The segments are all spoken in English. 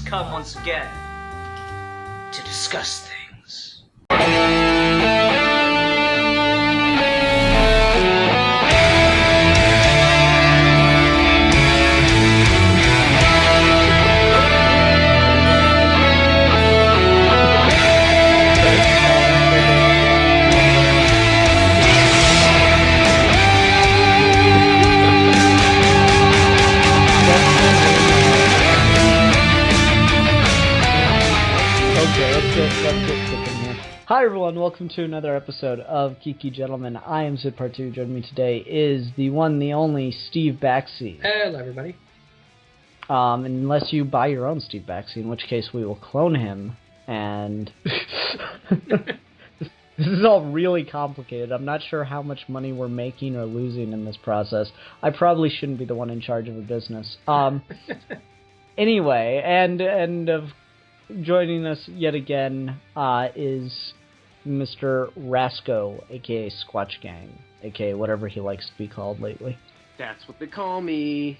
come once again to discuss things. Hi everyone, welcome to another episode of Geeky Gentlemen. I am Sid Part 2. Joining me today is the one, the only Steve Baxey. Hello everybody. Unless you buy your own Steve Baxey, in which case we will clone him, and... This is all really complicated. I'm not sure how much money we're making or losing in this process. I probably shouldn't be the one in charge of a business. Anyway, and joining us yet again is Mr. Rasco, a.k.a. Squatch Gang, a.k.a. whatever he likes to be called lately. That's what they call me.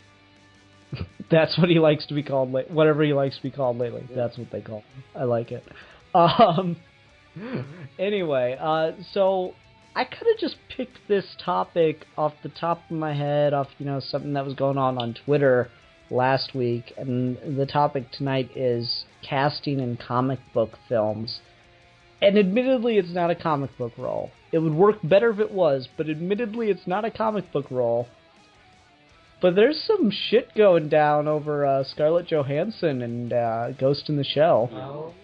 That's what he likes to be called, whatever he likes to be called lately. Yeah. That's what they call him. I like it. Anyway, so I kind of just picked this topic off the top of my head, off, something that was going on Twitter last week, and the topic tonight is casting in comic book films. And admittedly, it's not a comic book role. It would work better if it was, but admittedly, it's not a comic book role. But there's some shit going down over Scarlett Johansson and Ghost in the Shell. Oh.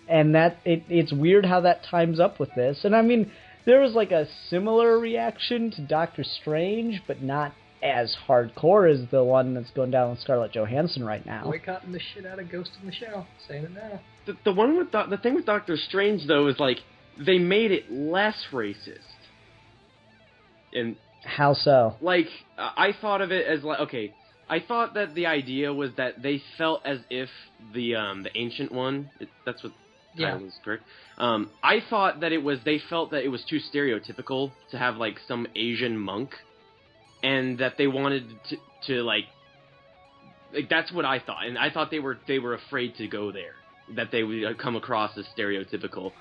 And it's weird how that times up with this. And I mean, there was like a similar reaction to Doctor Strange, but not as hardcore as the one that's going down with Scarlett Johansson right now. Boycotting the shit out of Ghost in the Shell. Saying it now. The one with the thing with Doctor Strange though is like they made it less racist. And how so? Like I thought of it as like okay, I thought that the idea was that they felt as if the Ancient One, that's what the title is, correct? I thought that they felt that it was too stereotypical to have like some Asian monk, and that they wanted to like that's what I thought, and I thought they were afraid to go there, that they would come across as stereotypical.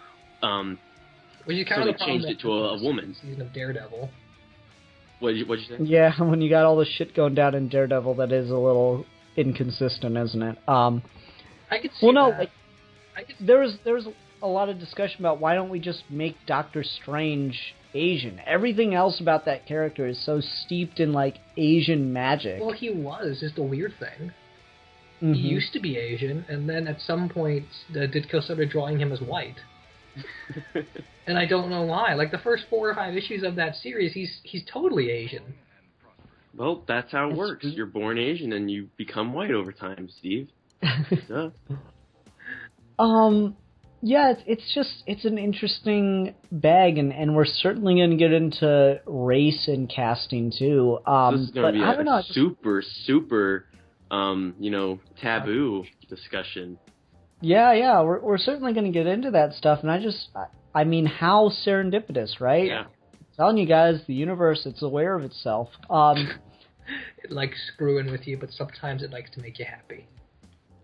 Well, you kind so of they changed it to a woman. Season of Daredevil. What'd you say? Yeah, when you got all the shit going down in Daredevil, that is a little inconsistent, isn't it? I could see that. There was a lot of discussion about why don't we just make Doctor Strange Asian. Everything else about that character is so steeped in like Asian magic. Well, he was, is the weird thing. Mm-hmm. He used to be Asian, and then at some point Ditko started drawing him as white. And I don't know why. Like the first 4 or 5 issues of that series, he's totally Asian. Well, that's how it works. You're born Asian and you become white over time, Steve. Yeah, it's an interesting bag, and we're certainly going to get into race and casting too. This is going to be a super, taboo discussion. Yeah, we're certainly going to get into that stuff, and I mean, how serendipitous, right? Yeah. I'm telling you guys, the universe, it's aware of itself. It likes screwing with you, but sometimes it likes to make you happy.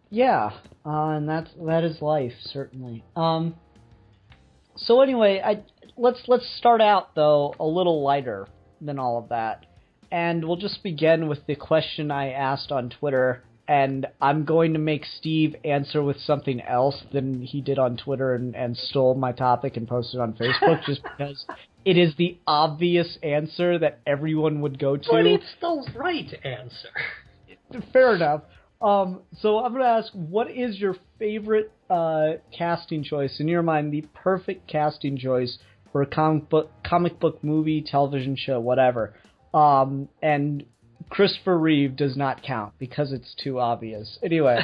Yeah, and that is life, certainly. So anyway, let's start out though a little lighter than all of that, and we'll just begin with the question I asked on Twitter, and I'm going to make Steve answer with something else than he did on Twitter and stole my topic and posted on Facebook, just because it is the obvious answer that everyone would go to. But it's the right answer. Fair enough. So I'm going to ask, what is your favorite casting choice, in your mind, the perfect casting choice for a comic book movie, television show, whatever? And Christopher Reeve does not count because it's too obvious. Anyway,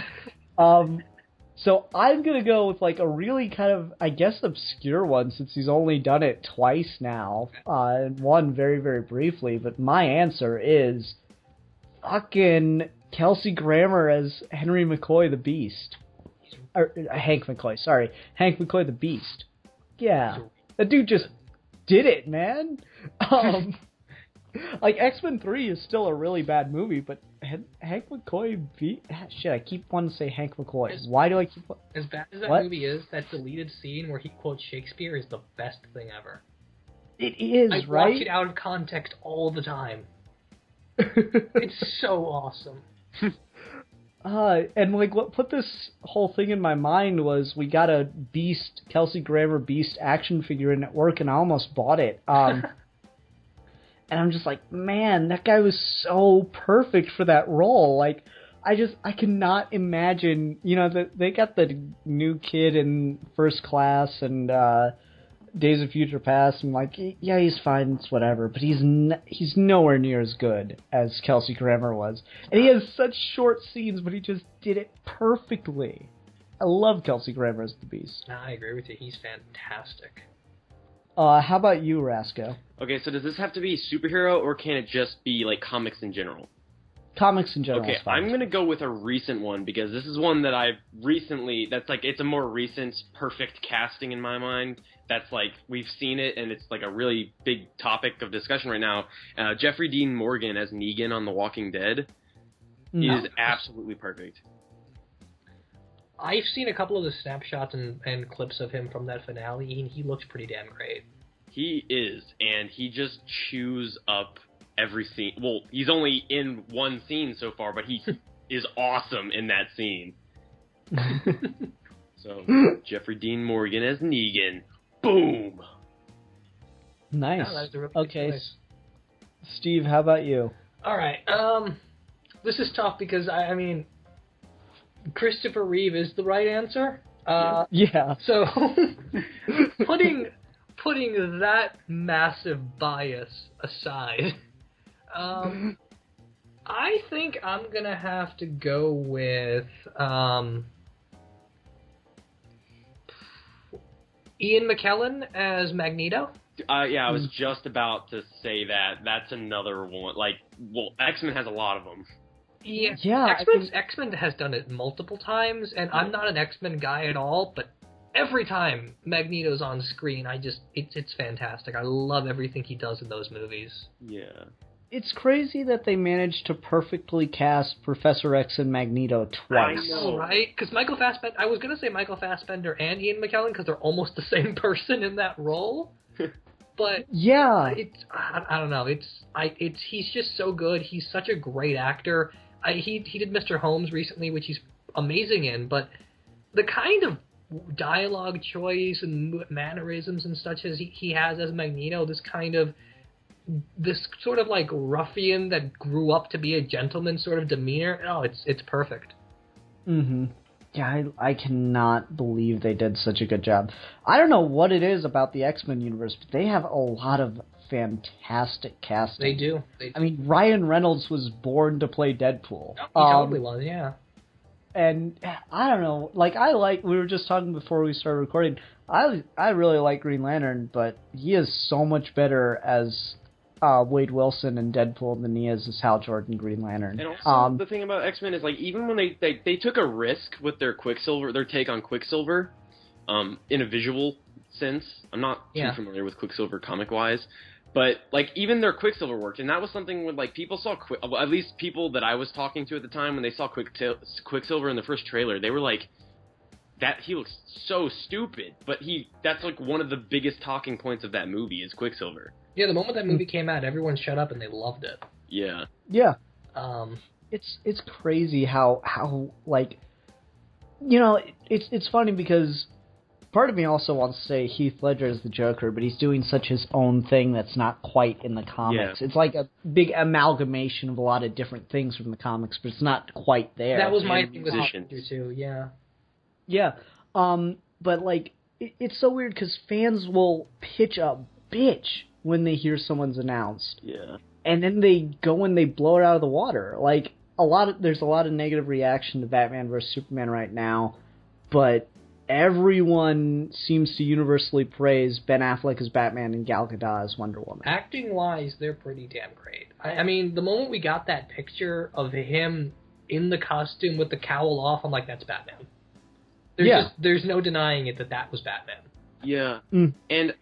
so I'm going to go with like a really kind of, I guess, obscure one, since he's only done it twice now, and one very, very briefly, but my answer is fucking Kelsey Grammer as Henry McCoy the Beast. Or Hank McCoy, sorry. Hank McCoy the Beast. Yeah. That dude just did it, man. Like, X-Men 3 is still a really bad movie, but Hank McCoy shit, I keep wanting to say Hank McCoy. As- Why do I keep... As bad as that What? movie is, that deleted scene where he quotes Shakespeare is the best thing ever. It is, I right? watch it out of context all the time. It's so awesome. And like what put this whole thing in my mind was we got a Beast, Kelsey Grammer Beast action figure in at work, and I almost bought it. And I'm just like, man, that guy was so perfect for that role. Like, I cannot imagine, you know, that they got the new kid in First Class and Days of Future Past, and like, yeah, he's fine, it's whatever, but he's nowhere near as good as Kelsey Grammer was. And he has such short scenes, but he just did it perfectly. I love Kelsey Grammer as the Beast. Nah, I agree with you. He's fantastic. How about you, Rasco? Okay, so does this have to be superhero, or can it just be, like, comics in general? Comics in general. Okay, is fine. I'm gonna go with a recent one, because this is one that I've recently, that's like, it's a more recent, perfect casting in my mind. That's like, we've seen it, and it's like a really big topic of discussion right now. Jeffrey Dean Morgan as Negan on The Walking Dead is absolutely perfect. I've seen a couple of the snapshots and clips of him from that finale, and he looks pretty damn great. He is, and he just chews up every scene. Well, he's only in one scene so far, but he is awesome in that scene. So, Jeffrey Dean Morgan as Negan. Boom! Nice. Yeah, that's a really Okay, good choice. Steve, how about you? Alright, this is tough because, I mean, Christopher Reeve is the right answer. Yeah. So, putting that massive bias aside, I think I'm gonna have to go with Ian McKellen as Magneto. Yeah, I was just about to say that. That's another one. Like, well, X-Men has a lot of them. Yeah, X-Men has done it multiple times, and I'm not an X-Men guy at all, but every time Magneto's on screen, it's fantastic. I love everything he does in those movies. Yeah. It's crazy that they managed to perfectly cast Professor X and Magneto twice. I know. Right? Because Michael Fassbender, I was going to say Michael Fassbender and Ian McKellen because they're almost the same person in that role. But yeah, I don't know. He's just so good. He's such a great actor. He did Mr. Holmes recently, which he's amazing in. But the kind of dialogue choice and mannerisms and such as he has as Magneto, this sort of like ruffian that grew up to be a gentleman sort of demeanor. Oh, it's perfect. Mm-hmm. Yeah, I cannot believe they did such a good job. I don't know what it is about the X-Men universe, but they have a lot of fantastic casting. They do. I mean, Ryan Reynolds was born to play Deadpool. He totally was, yeah. And I don't know, we were just talking before we started recording, I really like Green Lantern, but he is so much better as Wade Wilson and Deadpool than he is as Hal Jordan Green Lantern. And also, the thing about X-Men is, like, even when they took a risk with their take on Quicksilver, in a visual sense. I'm not too familiar with Quicksilver comic-wise, but, like, even their Quicksilver worked, and that was something when, like, people saw, at least people that I was talking to at the time, when they saw Quicksilver in the first trailer, they were like, that he looks so stupid, but that's, like, one of the biggest talking points of that movie is Quicksilver. Yeah, the moment that movie came out, everyone shut up and they loved it. Yeah. Yeah. It's crazy how like, you know, it's funny because part of me also wants to say Heath Ledger is the Joker, but he's doing such his own thing that's not quite in the comics. Yeah. It's like a big amalgamation of a lot of different things from the comics, but it's not quite there. That was my thing with Ledger too, yeah. Yeah. But like, it's so weird because fans will pitch a bitch when they hear someone's announced. Yeah. And then they go and they blow it out of the water. Like, there's a lot of negative reaction to Batman vs. Superman right now, but everyone seems to universally praise Ben Affleck as Batman and Gal Gadot as Wonder Woman. Acting-wise, they're pretty damn great. I mean, the moment we got that picture of him in the costume with the cowl off, I'm like, that's Batman. There's no denying it that was Batman. Yeah. Mm. And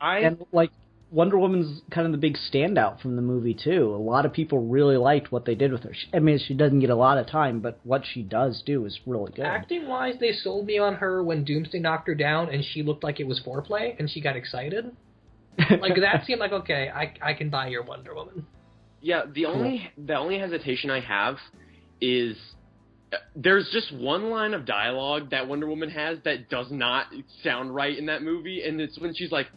Wonder Woman's kind of the big standout from the movie, too. A lot of people really liked what they did with her. I mean, she doesn't get a lot of time, but what she does do is really good. Acting-wise, they sold me on her when Doomsday knocked her down and she looked like it was foreplay and she got excited. Like, that seemed like, okay, I can buy your Wonder Woman. Yeah, the only hesitation I have is there's just one line of dialogue that Wonder Woman has that does not sound right in that movie, and it's when she's like,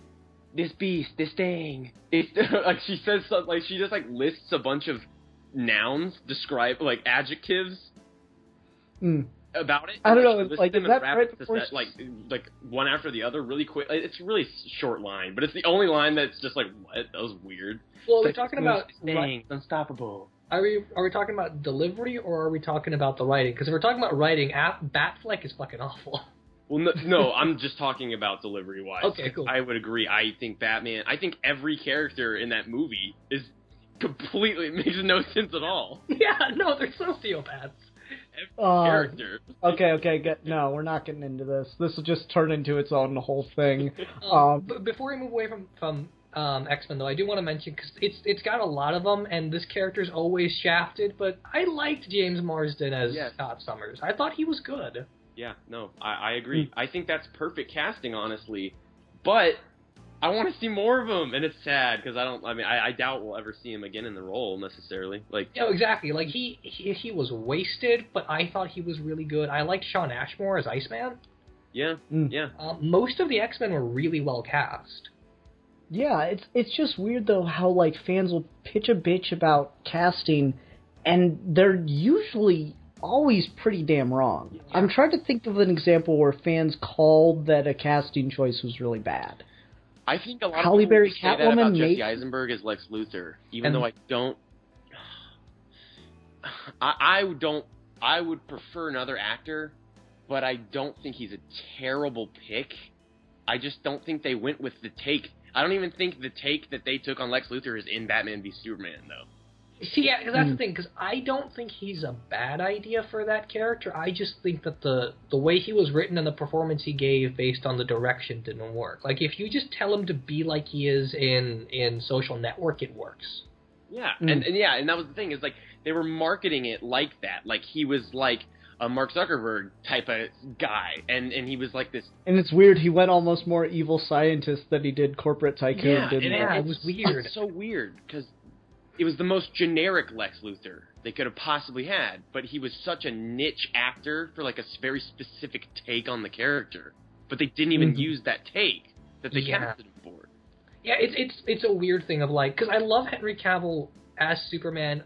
this beast, this thing. It's like she says something, like she just like lists a bunch of nouns, describe like adjectives about it. I don't know, like is that right before like one after the other really quick. It's a really short line, but it's the only line that's just like, what? That was weird. Well, we're talking about things, unstoppable. Are we talking about delivery or are we talking about the writing? Because if we're talking about writing, Batfleck is fucking awful. Well, no, I'm just talking about delivery-wise. Okay, cool. I would agree. I think every character in that movie is completely, makes no sense at all. Yeah, no, they're sociopaths. Every character. Okay, no, we're not getting into this. This will just turn into its own whole thing. But before we move away from X-Men, though, I do want to mention, because it's got a lot of them, and this character's always shafted, but I liked James Marsden as Scott Summers. I thought he was good. Yeah, no, I agree. I think that's perfect casting, honestly. But I want to see more of him, and it's sad because I doubt we'll ever see him again in the role necessarily. Like, yeah, exactly. Like he was wasted, but I thought he was really good. I liked Shawn Ashmore as Iceman. Yeah, yeah. Most of the X-Men were really well cast. Yeah, it's just weird though how like fans will pitch a bitch about casting, and they're usually always pretty damn wrong. Yeah. I'm trying to think of an example where fans called that a casting choice was really bad. I think a lot Halle of people Berry, say that about Jesse Eisenberg as Lex Luthor, even though I don't. I would prefer another actor, but I don't think he's a terrible pick. I just don't think they went with the take. I don't even think the take that they took on Lex Luthor is in Batman v Superman, though. See, yeah, that's the thing, because I don't think he's a bad idea for that character. I just think that the way he was written and the performance he gave based on the direction didn't work. Like, if you just tell him to be like he is in Social Network, it works. Yeah, and that was the thing, is like, they were marketing it like that. Like, he was like a Mark Zuckerberg type of guy, and he was like this. And it's weird, he went almost more evil scientist than he did corporate tycoon. Yeah, it was weird. It's so weird, because it was the most generic Lex Luthor they could have possibly had, but he was such a niche actor for like a very specific take on the character. But they didn't even use that take that they casted him for. Yeah, it's a weird thing of like, because I love Henry Cavill as Superman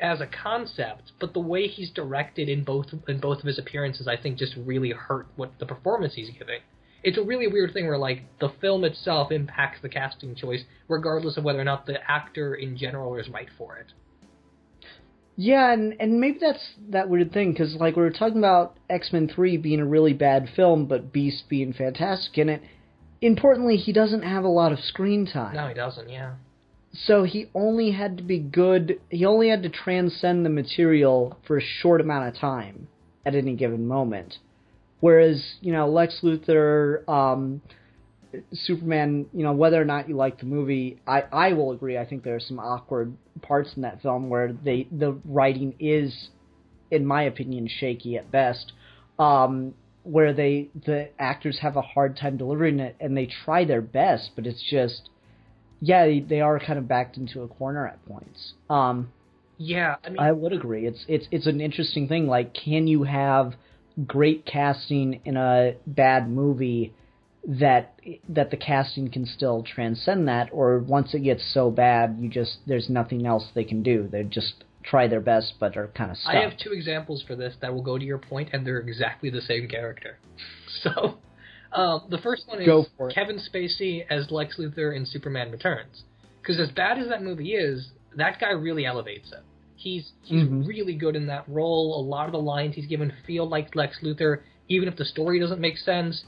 as a concept, but the way he's directed in both of his appearances, I think, just really hurt what the performance he's giving. It's a really weird thing where, like, the film itself impacts the casting choice, regardless of whether or not the actor in general is right for it. Yeah, and maybe that's that weird thing, because, like, we were talking about X-Men 3 being a really bad film, but Beast being fantastic in it. Importantly, he doesn't have a lot of screen time. No, he doesn't, yeah. So he only had to be good, he only had to transcend the material for a short amount of time at any given moment. Whereas, Lex Luthor, Superman, whether or not you like the movie, I will agree. I think there are some awkward parts in that film where the writing is, in my opinion, shaky at best. Where the actors have a hard time delivering it, and they try their best, but it's just, they are kind of backed into a corner at points. Yeah, I would agree. It's an interesting thing. Like, can you have great casting in a bad movie that the casting can still transcend that, or once it gets so bad, there's nothing else they can do. They just try their best but are kind of stuck. I have two examples for this that will go to your point, and they're exactly the same character. So, the first one is Kevin Spacey as Lex Luthor in Superman Returns. Because as bad as that movie is, that guy really elevates it. He's really good in that role. A lot of the lines he's given feel like Lex Luthor, even if the story doesn't make sense.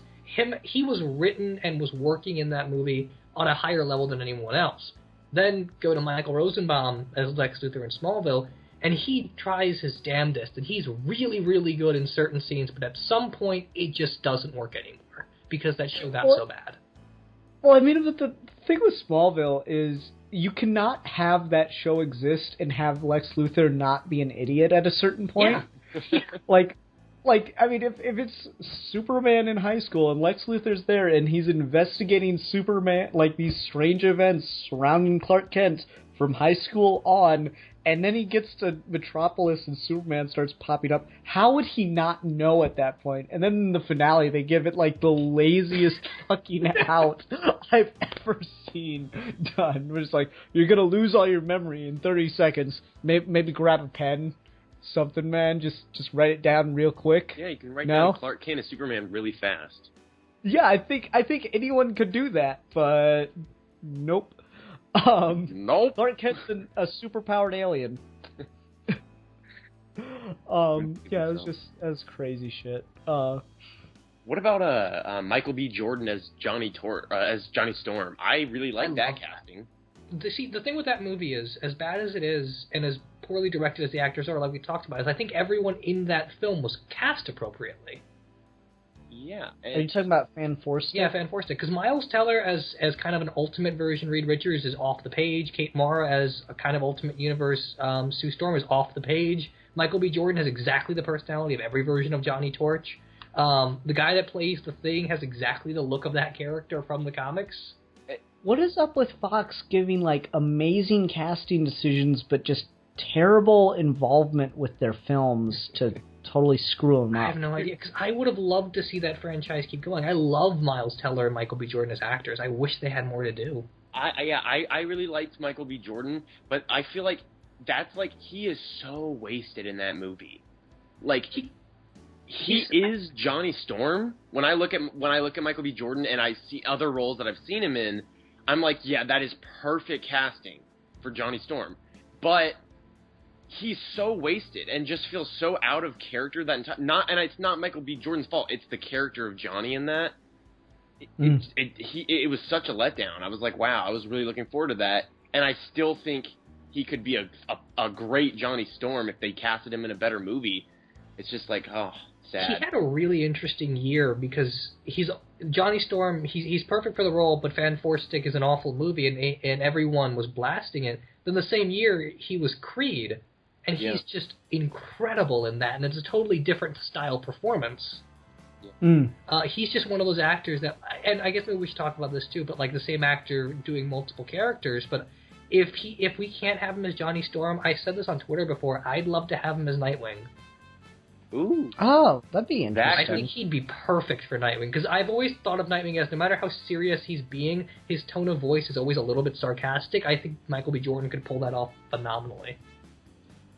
He was written and was working in that movie on a higher level than anyone else. Then go to Michael Rosenbaum as Lex Luthor in Smallville, and he tries his damnedest, and he's really, really good in certain scenes, but at some point, it just doesn't work anymore, because that show got so bad. Well, I mean, but the thing with Smallville is you cannot have that show exist and have Lex Luthor not be an idiot at a certain point. Yeah. Like, I mean, if it's Superman in high school and Lex Luthor's there and he's investigating Superman, like these strange events surrounding Clark Kent from high school on, and then he gets to Metropolis and Superman starts popping up, how would he not know at that point? And then in the finale, they give it like the laziest fucking out I've ever seen done. Where it's like, you're gonna lose all your memory in 30 seconds. Maybe grab a pen. Something, man. Just write it down real quick. Yeah, you can write down Clark Kent and Superman really fast. Yeah, I think anyone could do that, but nope. Nope. Clark Kent's a superpowered alien. Yeah, it was crazy shit. What about Michael B. Jordan as Johnny Storm? I really like that casting. The thing with that movie is, as bad as it is, and as poorly directed as the actors are, like we talked about, is I think everyone in that film was cast appropriately. Yeah. Are you talking about Fan Forstick? Yeah, Fan Forstick. Because Miles Teller as kind of an ultimate version Reed Richards is off the page. Kate Mara as a kind of ultimate universe Sue Storm is off the page. Michael B. Jordan has exactly the personality of every version of Johnny Torch. The guy that plays the Thing has exactly the look of that character from the comics. What is up with Fox giving, like, amazing casting decisions, but just terrible involvement with their films to totally screw them up? I have no idea, because I would have loved to see that franchise keep going. I love Miles Teller and Michael B. Jordan as actors. I wish they had more to do. I really liked Michael B. Jordan, but I feel like that's, like, he is so wasted in that movie. Like, he is Johnny Storm. When I look at Michael B. Jordan and I see other roles that I've seen him in, I'm like, yeah, that is perfect casting for Johnny Storm. But he's so wasted and just feels so out of character and it's not Michael B. Jordan's fault. It's the character of Johnny in that. It was such a letdown. I was like, wow, I was really looking forward to that. And I still think he could be a great Johnny Storm if they casted him in a better movie. It's just like, oh, sad. He had a really interesting year because Johnny Storm, he's perfect for the role, but Fan Forstick is an awful movie, and everyone was blasting it. Then the same year, he was Creed, and he's just incredible in that, and it's a totally different style performance. Yeah. He's just one of those actors that, and I guess maybe we should talk about this too, but like the same actor doing multiple characters, but if we can't have him as Johnny Storm, I said this on Twitter before, I'd love to have him as Nightwing. Ooh. Oh, that'd be interesting. I think he'd be perfect for Nightwing, because I've always thought of Nightwing as, no matter how serious he's being, his tone of voice is always a little bit sarcastic. I think Michael B. Jordan could pull that off phenomenally.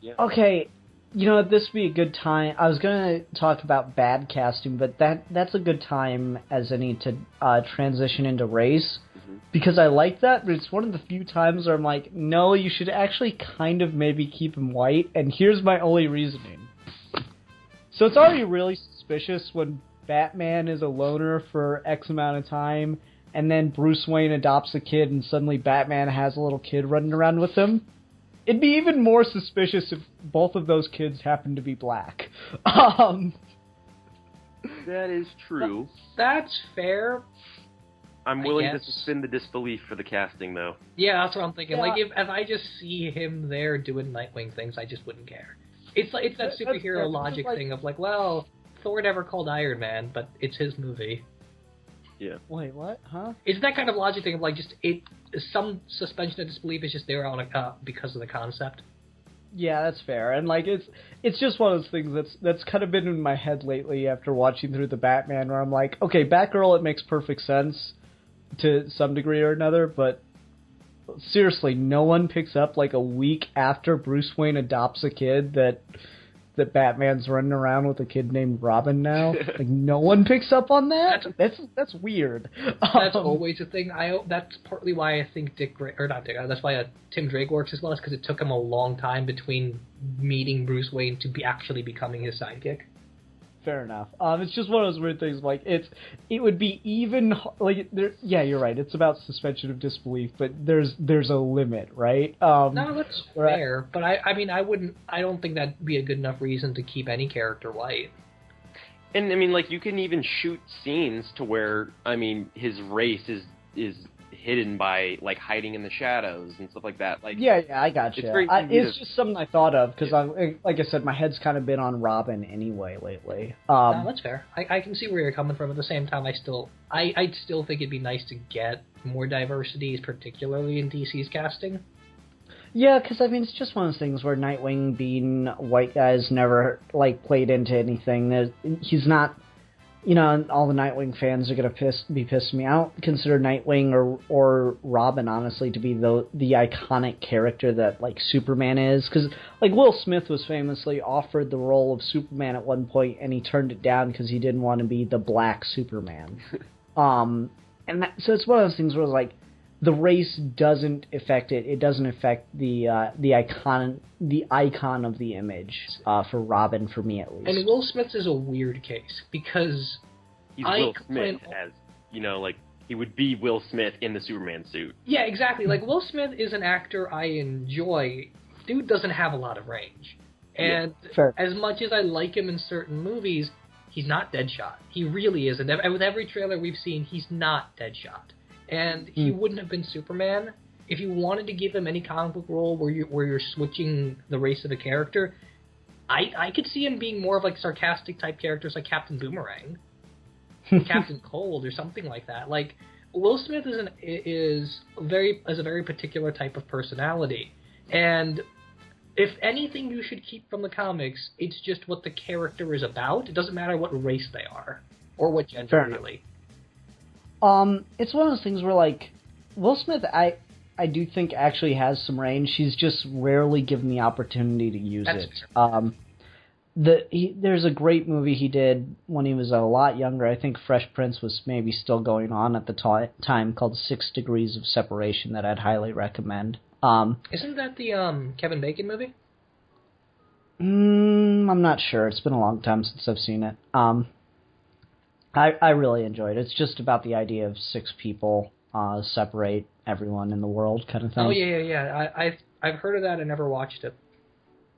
Yeah. Okay, this would be a good time. I was going to talk about bad casting, but that's a good time as any to transition into race, because I like that, but it's one of the few times where I'm like, no, you should actually kind of maybe keep him white, and here's my only reasoning. So it's already really suspicious when Batman is a loner for X amount of time, and then Bruce Wayne adopts a kid, and suddenly Batman has a little kid running around with him. It'd be even more suspicious if both of those kids happen to be black. That is true. That's fair. I'm willing to suspend the disbelief for the casting, though. Yeah, that's what I'm thinking. Yeah. Like, if I just see him there doing Nightwing things, I just wouldn't care. It's that superhero logic thing of like, well, Thor never called Iron Man, but it's his movie. Yeah. Wait, what? Huh? It's that kind of logic thing of like some suspension of disbelief is just there on because of the concept. Yeah, that's fair, and like it's just one of those things that's kind of been in my head lately after watching through the Batman, where I'm like, okay, Batgirl, it makes perfect sense to some degree or another, but seriously, no one picks up like a week after Bruce Wayne adopts a kid that Batman's running around with a kid named Robin now. Like, no one picks up on that. That's weird. That's always a thing. That's partly why I think that's why Tim Drake works as well, is because it took him a long time between meeting Bruce Wayne to be actually becoming his sidekick. Fair enough. It's just one of those weird things. Like it would be even like yeah, you're right. It's about suspension of disbelief, but there's a limit, right? No, that's fair. But I mean, I don't think that'd be a good enough reason to keep any character white. And I mean, like, you can even shoot scenes to where, I mean, his race is hidden by like hiding in the shadows and stuff like that. Like yeah, I got you. It's just something I thought of because like I said, my head's kind of been on Robin anyway lately. No, that's fair. I can see where you're coming from. At the same time, I still think it'd be nice to get more diversity, particularly in DC's casting. Yeah, because I mean, it's just one of those things where Nightwing being white guys never like played into anything. He's not, you know, all the Nightwing fans are gonna be pissed at me. I don't consider Nightwing or Robin honestly to be the iconic character that like Superman is, because like Will Smith was famously offered the role of Superman at one point and he turned it down because he didn't want to be the Black Superman. So it's one of those things where like the race doesn't affect it. It doesn't affect the icon of the image for Robin, for me at least. And Will Smith is a weird case because he's Will Smith as, you know, like he would be Will Smith in the Superman suit. Yeah, exactly. Like Will Smith is an actor I enjoy. Dude doesn't have a lot of range, and as much as I like him in certain movies, he's not Deadshot. He really isn't. With every trailer we've seen, he's not Deadshot. And he wouldn't have been Superman. If you wanted to give him any comic book role where you're switching the race of a character, I could see him being more of like sarcastic type characters like Captain Boomerang, Captain Cold, or something like that. Like Will Smith is a very particular type of personality, and if anything you should keep from the comics, it's just what the character is about. It doesn't matter what race they are or what gender, really. It's one of those things where, like, Will Smith, I do think actually has some range. He's just rarely given the opportunity to use it. There's a great movie he did when he was a lot younger. I think Fresh Prince was maybe still going on at the time, called 6 Degrees of Separation, that I'd highly recommend. Isn't that the Kevin Bacon movie? I'm not sure. It's been a long time since I've seen it. I really enjoyed it. It's just about the idea of 6 people separate everyone in the world, kind of thing. Oh yeah. I've heard of that. I never watched it.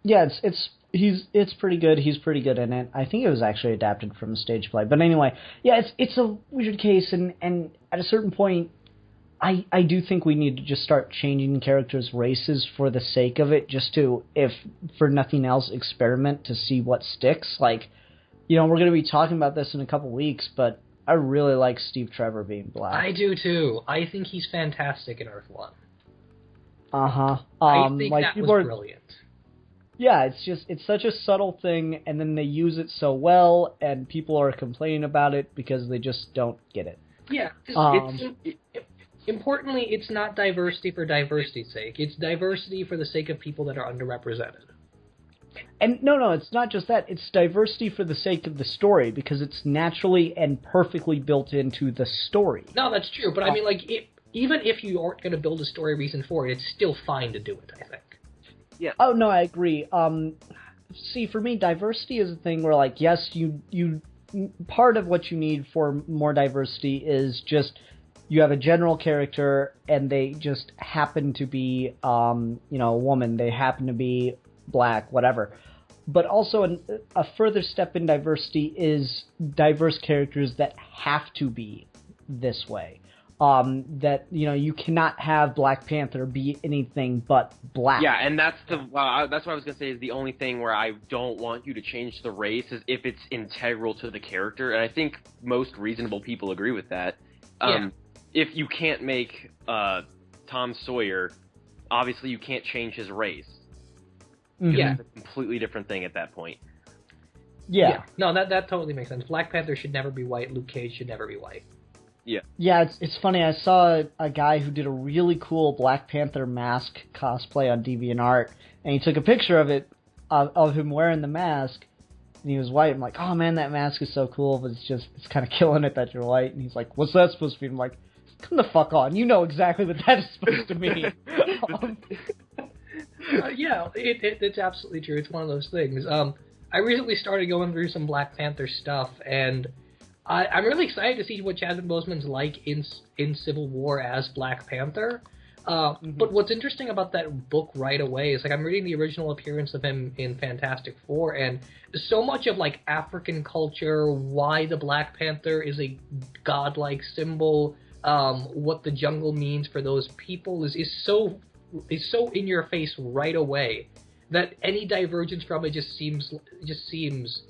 Yeah, it's pretty good. He's pretty good in it. I think it was actually adapted from a stage play. But anyway, yeah, it's a weird case, and at a certain point, I do think we need to just start changing characters' races for the sake of it, just to, if for nothing else, experiment to see what sticks. Like, you know, we're going to be talking about this in a couple weeks, but I really like Steve Trevor being black. I do too. I think he's fantastic in Earth 1. Uh-huh. I think that was brilliant. Yeah, it's such a subtle thing, and then they use it so well, and people are complaining about it because they just don't get it. Yeah, importantly, it's not diversity for diversity's sake. It's diversity for the sake of people that are underrepresented. And no, it's not just that. It's diversity for the sake of the story, because it's naturally and perfectly built into the story. No, that's true, but I mean, like, even if you aren't going to build a story reason for it, it's still fine to do it, I think. Yeah. Oh, no, I agree. See, for me, diversity is a thing where, like, yes, you part of what you need for more diversity is just you have a general character, and they just happen to be, a woman. They happen to be black, whatever. But also a further step in diversity is diverse characters that have to be this way. That, you cannot have Black Panther be anything but black. Yeah, and that's what I was going to say is the only thing where I don't want you to change the race is if it's integral to the character, and I think most reasonable people agree with that. If you can't make Tom Sawyer, obviously you can't change his race. Yeah, it's a completely different thing at that point. Yeah. No, that totally makes sense. Black Panther should never be white. Luke Cage should never be white. Yeah. Yeah, it's funny. I saw a guy who did a really cool Black Panther mask cosplay on DeviantArt, and he took a picture of it, of him wearing the mask, and he was white. I'm like, oh man, that mask is so cool, but it's kind of killing it that you're white. And he's like, what's that supposed to be? I'm like, come the fuck on. You know exactly what that is supposed to mean. Yeah, it's absolutely true. It's one of those things. I recently started going through some Black Panther stuff, and I'm really excited to see what Chadwick Boseman's like in Civil War as Black Panther. But what's interesting about that book right away is, like, I'm reading the original appearance of him in Fantastic Four, and so much of, like, African culture, why the Black Panther is a godlike symbol, what the jungle means for those people is so in your face right away that any divergence from it just seems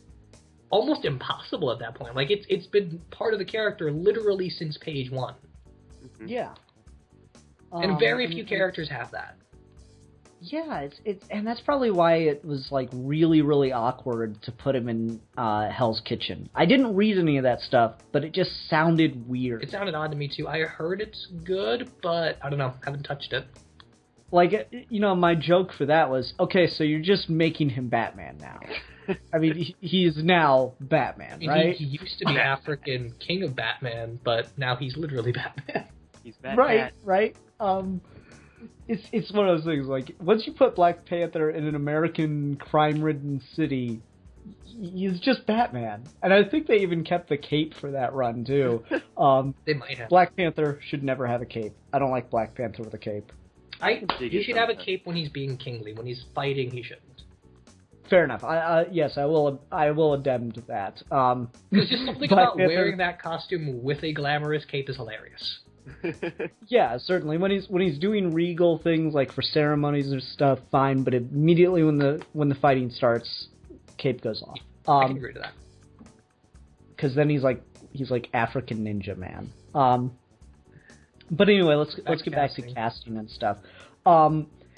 almost impossible at that point. Like it's been part of the character literally since page 1. Mm-hmm. Yeah. And very few characters have that. Yeah, it's and that's probably why it was like really, really awkward to put him in Hell's Kitchen. I didn't read any of that stuff, but it just sounded weird. It sounded odd to me too. I heard it's good, but I don't know. Haven't touched it. Like, my joke for that was, okay, so you're just making him Batman now. I mean, he is now Batman, right? He used to be African king of Batman, but now he's literally Batman. He's Batman. Right. It's one of those things, like, once you put Black Panther in an American crime-ridden city, he's just Batman. And I think they even kept the cape for that run, too. They might have. Black Panther should never have a cape. I don't like Black Panther with a cape. He should have a cape when he's being kingly. When he's fighting, he shouldn't. Fair enough. Yes, I will addend that. There's just something about wearing that costume with a glamorous cape is hilarious. Yeah, certainly. When he's doing regal things like for ceremonies or stuff, fine. But immediately when the fighting starts, cape goes off. I can agree to that. Because then he's like African ninja man. But anyway, let's get back to casting and stuff.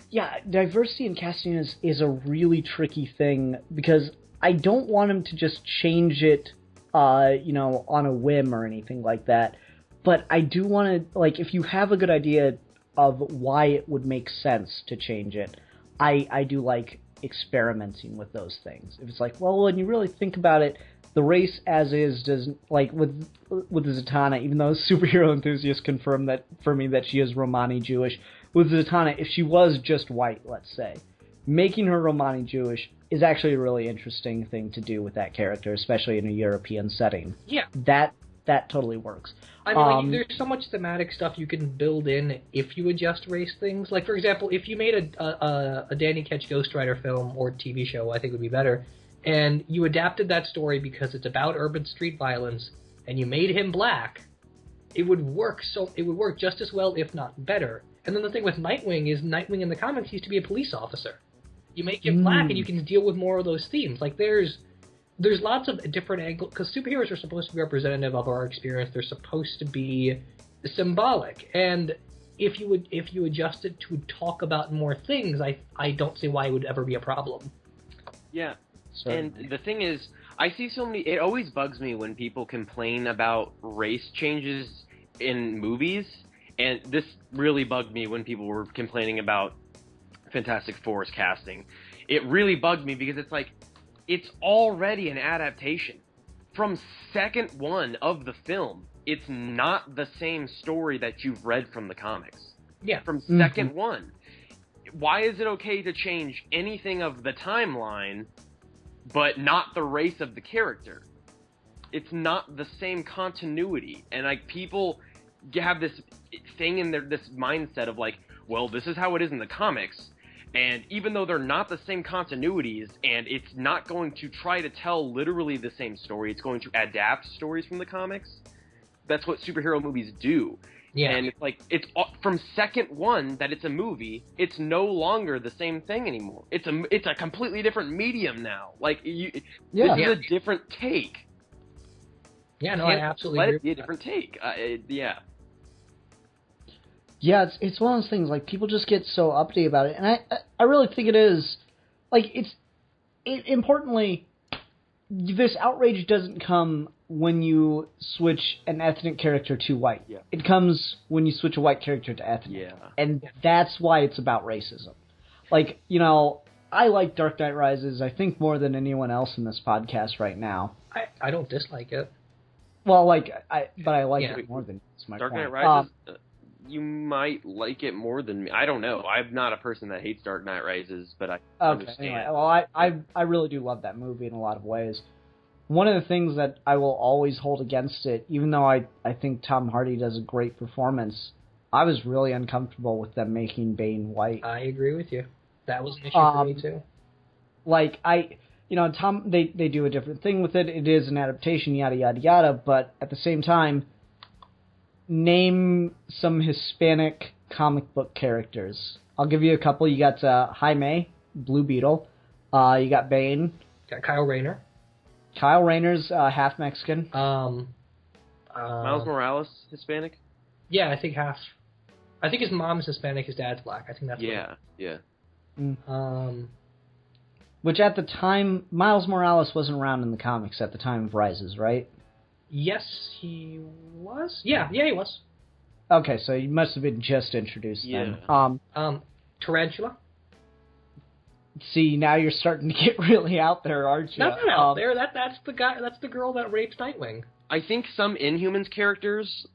Yeah, diversity in casting is a really tricky thing because I don't want him to just change it, on a whim or anything like that. But I do want to, like, if you have a good idea of why it would make sense to change it, I do like experimenting with those things. If it's like, well, when you really think about it, the race as is doesn't, like, with Zatanna, even though superhero enthusiasts confirm that for me that she is Romani Jewish, with Zatanna, if she was just white, let's say, making her Romani Jewish is actually a really interesting thing to do with that character, especially in a European setting. Yeah. That totally works. I mean, there's so much thematic stuff you can build in if you adjust race things. Like, for example, if you made a Danny Ketch Ghost Rider film or TV show, I think would be better, and you adapted that story because it's about urban street violence, and you made him black, it would work just as well, if not better. And then the thing with Nightwing is Nightwing in the comics used to be a police officer. You make him black, and you can deal with more of those themes. Like, there's lots of different angles, because superheroes are supposed to be representative of our experience. They're supposed to be symbolic, and if you adjust it to talk about more things, I don't see why it would ever be a problem. Yeah, Certainly. And the thing is, I see so many. It always bugs me when people complain about race changes in movies, and this really bugged me when people were complaining about Fantastic Four's casting. It really bugged me because it's like, it's already an adaptation. From second one of the film, it's not the same story that you've read from the comics. Yeah. From second one. Why is it okay to change anything of the timeline, but not the race of the character? It's not the same continuity. And, like, people have this thing in this mindset of, like, well, this is how it is in the comics, and even though they're not the same continuities, and it's not going to try to tell literally the same story, it's going to adapt stories from the comics. That's what superhero movies do. Yeah. And it's like, it's from second one that it's a movie, it's no longer the same thing anymore. It's a completely different medium now. Like, this is a different take. Yeah, no, I absolutely let agree. It be a different take. Yeah. Yeah, it's one of those things, like, people just get so uppity about it, and I really think it is, like, importantly, this outrage doesn't come when you switch an ethnic character to white. Yeah. It comes when you switch a white character to ethnic. Yeah. And that's why it's about racism. Like, I like Dark Knight Rises, I think, more than anyone else in this podcast right now. I don't dislike it. Well, but I like it more than it's my Dark point. Knight Rises, you might like it more than me. I don't know. I'm not a person that hates Dark Knight Rises, but I understand. Anyway, well, I really do love that movie in a lot of ways. One of the things that I will always hold against it, even though I think Tom Hardy does a great performance, I was really uncomfortable with them making Bane white. I agree with you. That was an issue for me too. Like, Tom, they do a different thing with it. It is an adaptation, yada, yada, yada, but at the same time, name some Hispanic comic book characters. I'll give you a couple. You got Jaime, Blue Beetle. You got Bane. Got Kyle Rayner. Kyle Rayner's half Mexican. Miles Morales, Hispanic? Yeah, I think half. I think his mom's Hispanic, his dad's black. I think that's Yeah. Which at the time, Miles Morales wasn't around in the comics at the time of Rises, right? Yes, he was. Yeah, he was. Okay, so he must have been just introduced then. Tarantula. See, now you're starting to get really out there, aren't you? That's not out there. That's the guy. That's the girl that rapes Nightwing. I think some Inhumans characters,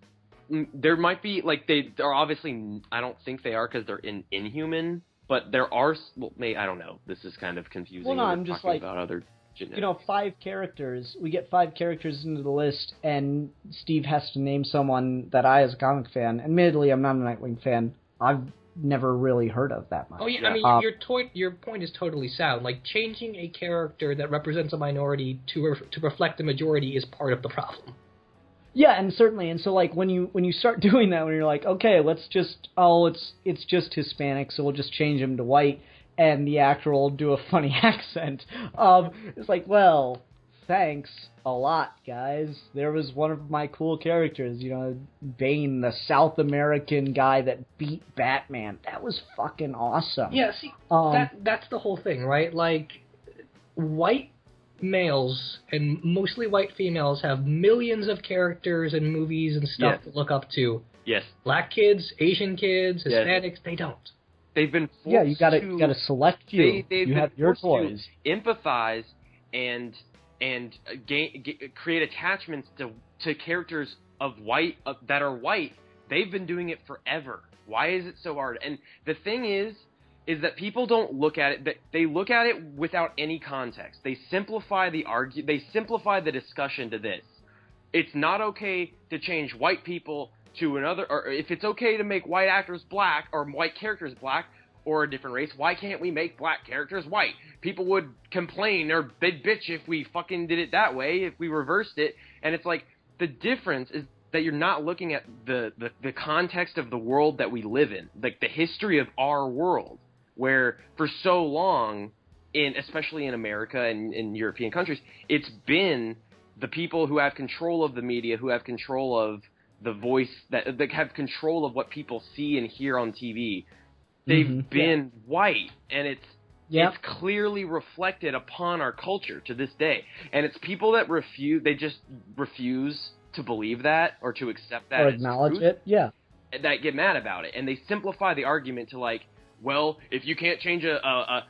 there might be, like, they're obviously, I don't think they are because they're Inhuman, but there are, well, I don't know. This is kind of confusing. Well, no, I'm just like, about other genetics. 5 characters. We get 5 characters into the list, and Steve has to name someone that I, as a comic fan, admittedly, I'm not a Nightwing fan, I've never really heard of that much. Oh yeah, I mean, your point is totally sound. Like, changing a character that represents a minority to reflect the majority is part of the problem. Yeah, and certainly, and so like when you start doing that, when you're like, okay, let's just it's just Hispanic, so we'll just change him to white, and the actor will do a funny accent. It's like, well, thanks a lot, guys. There was one of my cool characters, Bane, the South American guy that beat Batman. That was fucking awesome. Yeah, see, that's the whole thing, right? Like, white males and mostly white females have millions of characters and movies and stuff to look up to. Yes. Black kids, Asian kids, Hispanics, they don't. They've been forced you gotta select you. You have your toys. Empathize and create attachments to characters of white that are white. They've been doing it forever. Why is it so hard? And the thing is that people don't look at it. They look at it without any context. They simplify the discussion to this: it's not okay to change white people to another, or if it's okay to make white actors black or white characters black or a different race, why can't we make black characters white? People would complain or they'd bitch if we fucking did it that way, if we reversed it. And it's like, the difference is that you're not looking at the context of the world that we live in, like the history of our world, where for so long, especially in America and in European countries, it's been the people who have control of the media, who have control of the voice, that have control of what people see and hear on TV. They've been white, and it's clearly reflected upon our culture to this day. And it's people that refuse to believe that or to accept that or as acknowledge truth, it, that get mad about it. And they simplify the argument to like, well, if you can't change a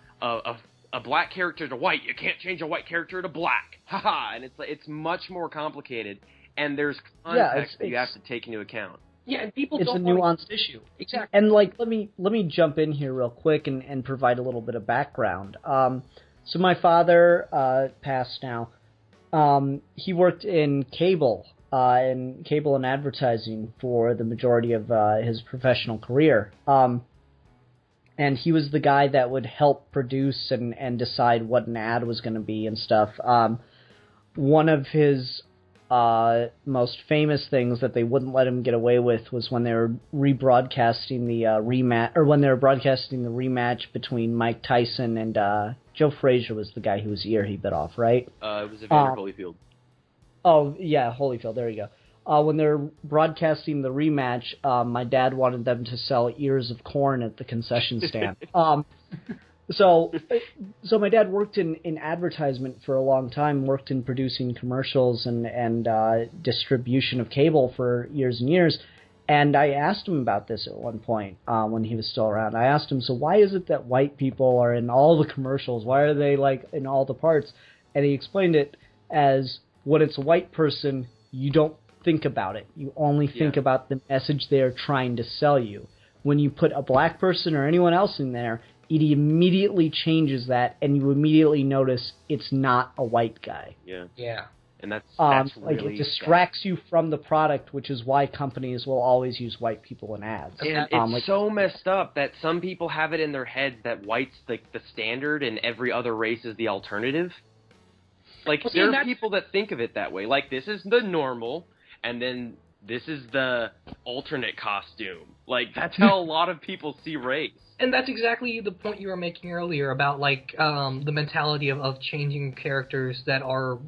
black character to white, you can't change a white character to black. Haha. And it's much more complicated, and there's context that you have to take into account. Yeah, and people it's don't a nuanced issue. Exactly. And like, let me jump in here real quick and provide a little bit of background. So my father passed now. He worked in cable and advertising for the majority of his professional career. And he was the guy that would help produce and decide what an ad was going to be and stuff. One of his most famous things that they wouldn't let him get away with was when they were rebroadcasting the rematch, or when they were broadcasting the rematch between Mike Tyson and Joe Frazier was the guy whose ear he bit off, right? It was Evander Holyfield. Oh yeah, Holyfield. There you go. When they're broadcasting the rematch, my dad wanted them to sell ears of corn at the concession stand. So my dad worked in advertisement for a long time, worked in producing commercials and distribution of cable for years and years. And I asked him about this at one point when he was still around. I asked him, so why is it that white people are in all the commercials? Why are they like in all the parts? And he explained it as, when it's a white person, you don't think about it. You only think about the message they're trying to sell you. When you put a black person or anyone else in there, it immediately changes that, and you immediately notice it's not a white guy. Yeah. Yeah. And that's like really it distracts you from the product, which is why companies will always use white people in ads. And it's so messed up that some people have it in their heads that white's like the standard and every other race is the alternative. Like, there are people that think of it that way. Like, this is the normal, and then this is the alternate costume. Like, that's how a lot of people see race. And that's exactly the point you were making earlier about, like, the mentality of changing characters that are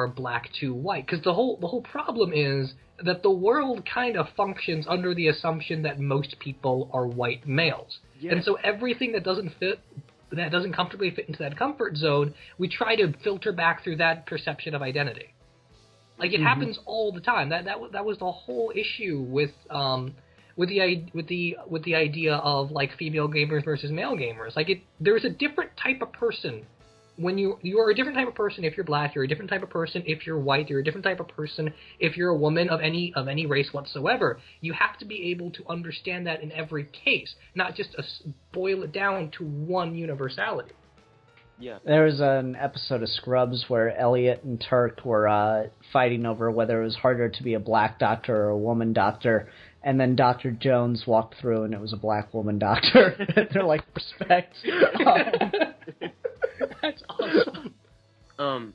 black to white. Because the whole problem is that the world kind of functions under the assumption that most people are white males. Yes. And so everything that doesn't comfortably fit into that comfort zone, we try to filter back through that perception of identity. Like, it happens all the time. That was the whole issue with the idea of, like, female gamers versus male gamers. Like, there's a different type of person when you are a different type of person if you're black. You're a different type of person if you're white. You're a different type of person if you're a woman of any race whatsoever. You have to be able to understand that in every case, not just boil it down to one universality. Yeah. There was an episode of Scrubs where Elliot and Turk were fighting over whether it was harder to be a black doctor or a woman doctor, and then Dr. Jones walked through and it was a black woman doctor. They're like, respect. That's awesome.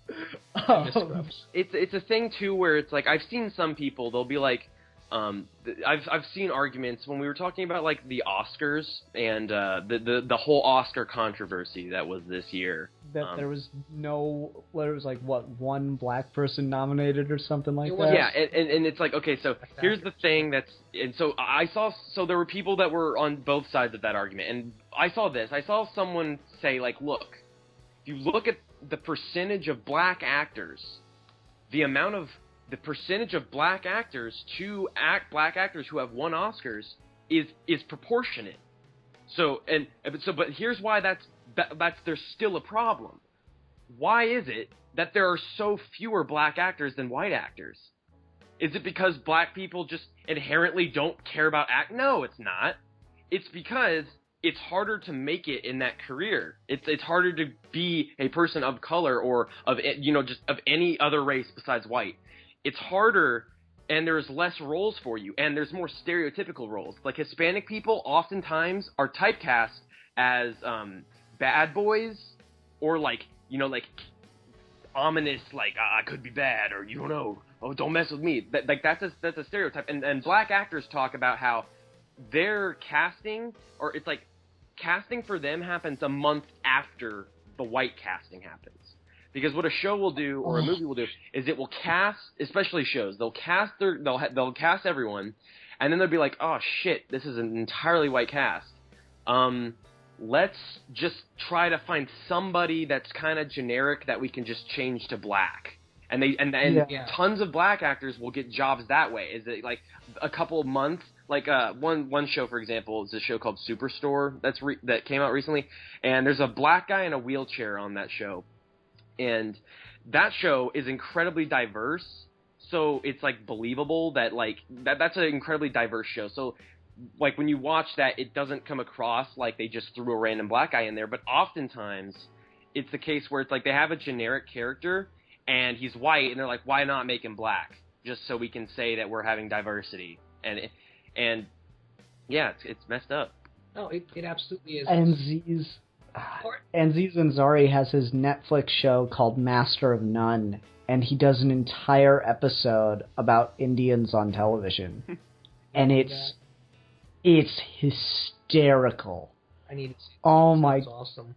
It's a thing too where it's like, I've seen some people, they'll be like, I've seen arguments when we were talking about, like, the Oscars and the whole Oscar controversy that was this year. That there was one black person nominated or something like that? Yeah, and it's like, okay, so here's the thing so there were people that were on both sides of that argument, and I saw someone say, like, look, if you look at the percentage of black actors, the percentage of black actors to black actors who have won Oscars is proportionate. But here's why there's still a problem. Why is it that there are so fewer black actors than white actors? Is it because black people just inherently don't care about No, it's not. It's because it's harder to make it in that career. It's harder to be a person of color or just of any other race besides white. It's harder, and there's less roles for you, and there's more stereotypical roles. Like, Hispanic people oftentimes are typecast as bad boys, or like ominous, like, I could be bad, or you don't know, oh, don't mess with me. That's a stereotype. And black actors talk about how their casting, or it's like casting for them happens a month after the white casting happens. Because what a show will do, or a movie will do, is it will cast, especially shows, they'll cast everyone, and then they'll be like, oh shit, this is an entirely white cast. Let's just try to find somebody that's kind of generic that we can just change to black. And tons of black actors will get jobs that way. Is it like a couple of months? Like one show, for example, is a show called Superstore that came out recently, and there's a black guy in a wheelchair on that show. And that show is incredibly diverse, so it's, like, believable that, like, that's an incredibly diverse show. So, like, when you watch that, it doesn't come across like they just threw a random black guy in there. But oftentimes, it's the case where it's like they have a generic character, and he's white, and they're like, why not make him black? Just so we can say that we're having diversity. And yeah, it's messed up. Oh, it absolutely is. And Aziz Ansari has his Netflix show called Master of None, and he does an entire episode about Indians on television. And it's hysterical. I need to see that. That's awesome.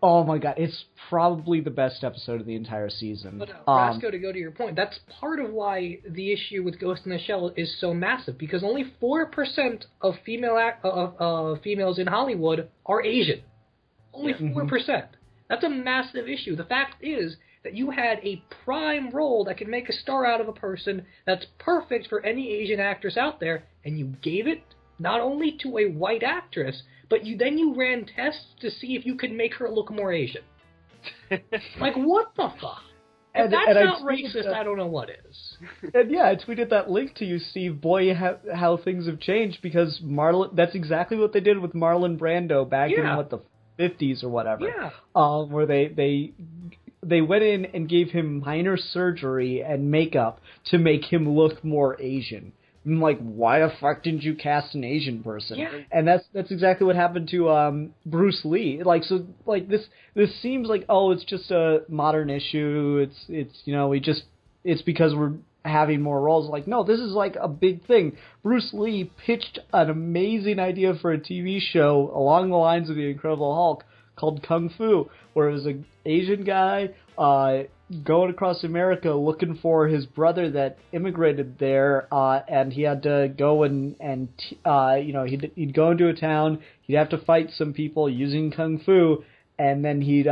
Oh my god, it's probably the best episode of the entire season. But Roscoe, to go to your point, that's part of why the issue with Ghost in the Shell is so massive, because only 4% of females in Hollywood are Asian. Only 4%. That's a massive issue. The fact is that you had a prime role that could make a star out of a person that's perfect for any Asian actress out there, and you gave it not only to a white actress, but you ran tests to see if you could make her look more Asian. Like, what the fuck? If that's not racist, I don't know what is. And yeah, I tweeted that link to you, Steve. Boy, how things have changed, because that's exactly what they did with Marlon Brando back in, the 50s or whatever. Yeah. Where they went in and gave him minor surgery and makeup to make him look more Asian. I'm like, why the fuck didn't you cast an Asian person? Yeah. And that's exactly what happened to Bruce Lee. This seems like, oh, it's just a modern issue. It's because having more roles. Like, no, this is like a big thing. Bruce Lee pitched an amazing idea for a TV show along the lines of The Incredible Hulk called Kung Fu, where it was an Asian guy going across America looking for his brother that immigrated there, and he had to go and he'd go into a town, he'd have to fight some people using Kung Fu, and then he'd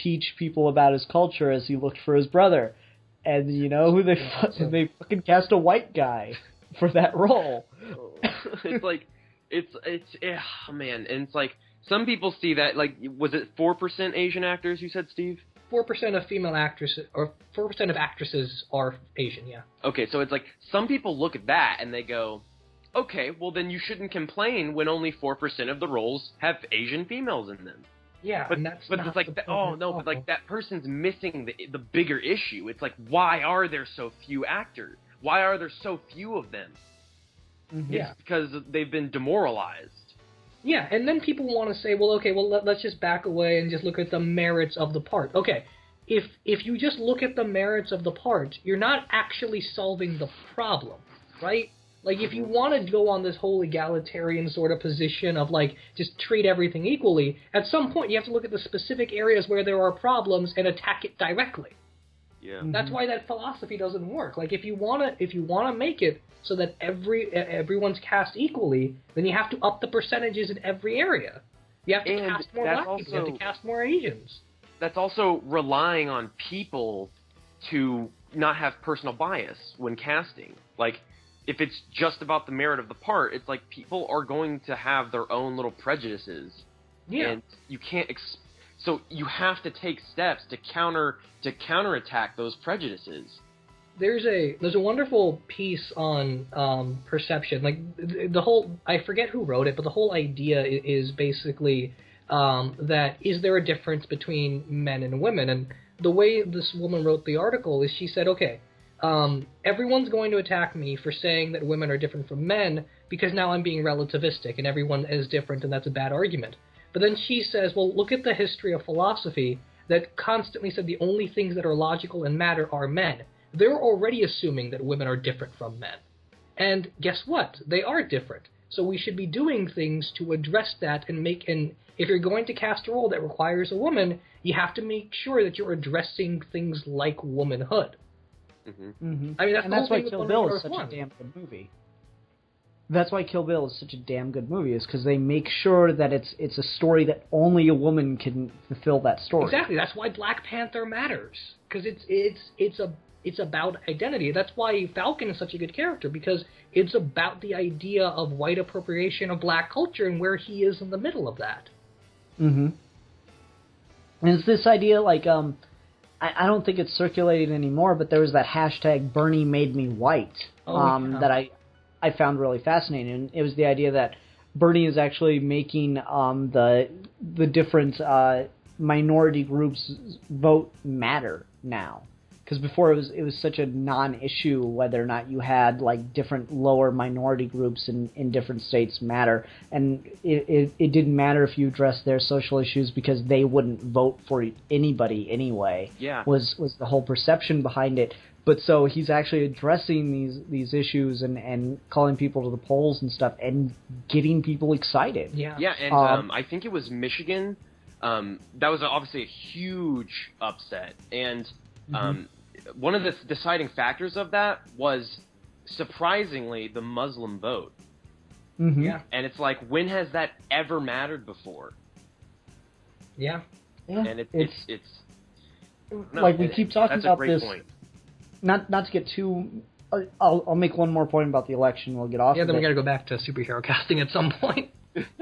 teach people about his culture as he looked for his brother. And you know who they awesome. They fucking cast a white guy for that role. It's like man, and it's like some people see that, like, was it 4% Asian actors you said, Steve? 4% of female actresses, or 4% of actresses are Asian, yeah. Okay, so it's like, some people look at that and they go, okay, well then you shouldn't complain when only 4% of the roles have Asian females in them. Yeah, But, and that's but not it's like, the but like that person's missing the bigger issue. It's like, why are there so few actors? Why are there so few of them? Yeah. It's because they've been demoralized. Yeah, and then people want to say, well, okay, let's just back away and just look at the merits of the part. Okay, if you just look at the merits of the part, you're not actually solving the problem, right? Like, if you want to go on this whole egalitarian sort of position of, like, just treat everything equally, at some point you have to look at the specific areas where there are problems and attack it directly. Yeah. That's why that philosophy doesn't work. Like, if you wanna make it so that everyone's cast equally, then you have to up the percentages in every area. You have to cast more black people. You have to cast more Asians. That's also relying on people to not have personal bias when casting. Like, if it's just about the merit of the part, it's like people are going to have their own little prejudices. Yeah. And you can't so you have to take steps to counterattack those prejudices. There's a wonderful piece on perception. Like, the whole, I forget who wrote it, but the whole idea is basically that is there a difference between men and women? And the way this woman wrote the article is she said, okay, everyone's going to attack me for saying that women are different from men because now I'm being relativistic and everyone is different and that's a bad argument. But then she says, well, look at the history of philosophy that constantly said the only things that are logical and matter are men. They're already assuming that women are different from men. And guess what? They are different. So we should be doing things to address that and if you're going to cast a role that requires a woman, you have to make sure that you're addressing things like womanhood. Mm-hmm. Mm-hmm. I mean, that's why Kill Bill is such one. a damn good movie. That's why Kill Bill is such a damn good movie, is because they make sure that it's a story that only a woman can fulfill that story. Exactly. That's why Black Panther matters, because it's about identity. That's why Falcon is such a good character, because it's about the idea of white appropriation of black culture and where he is in the middle of that. Mm-hmm. And it's this idea, like, I don't think it's circulated anymore, but there was that hashtag Bernie made me white that I found really fascinating. And it was the idea that Bernie is actually making the different minority groups vote matter now. Because before it was such a non-issue whether or not you had, like, different lower minority groups in different states matter, and it didn't matter if you addressed their social issues because they wouldn't vote for anybody anyway. Yeah, was the whole perception behind it. But so he's actually addressing these issues and calling people to the polls and stuff and getting people excited. Yeah, yeah, and I think it was Michigan. That was obviously a huge upset, and one of the deciding factors of that was, surprisingly, the Muslim vote. Mm-hmm. Yeah. And it's like, when has that ever mattered before? Yeah. And it's no, like, we keep talking that's about a great this. Point. Not to get too. I'll make one more point about the election. We'll get off. Yeah, then of we got to go back to superhero casting at some point.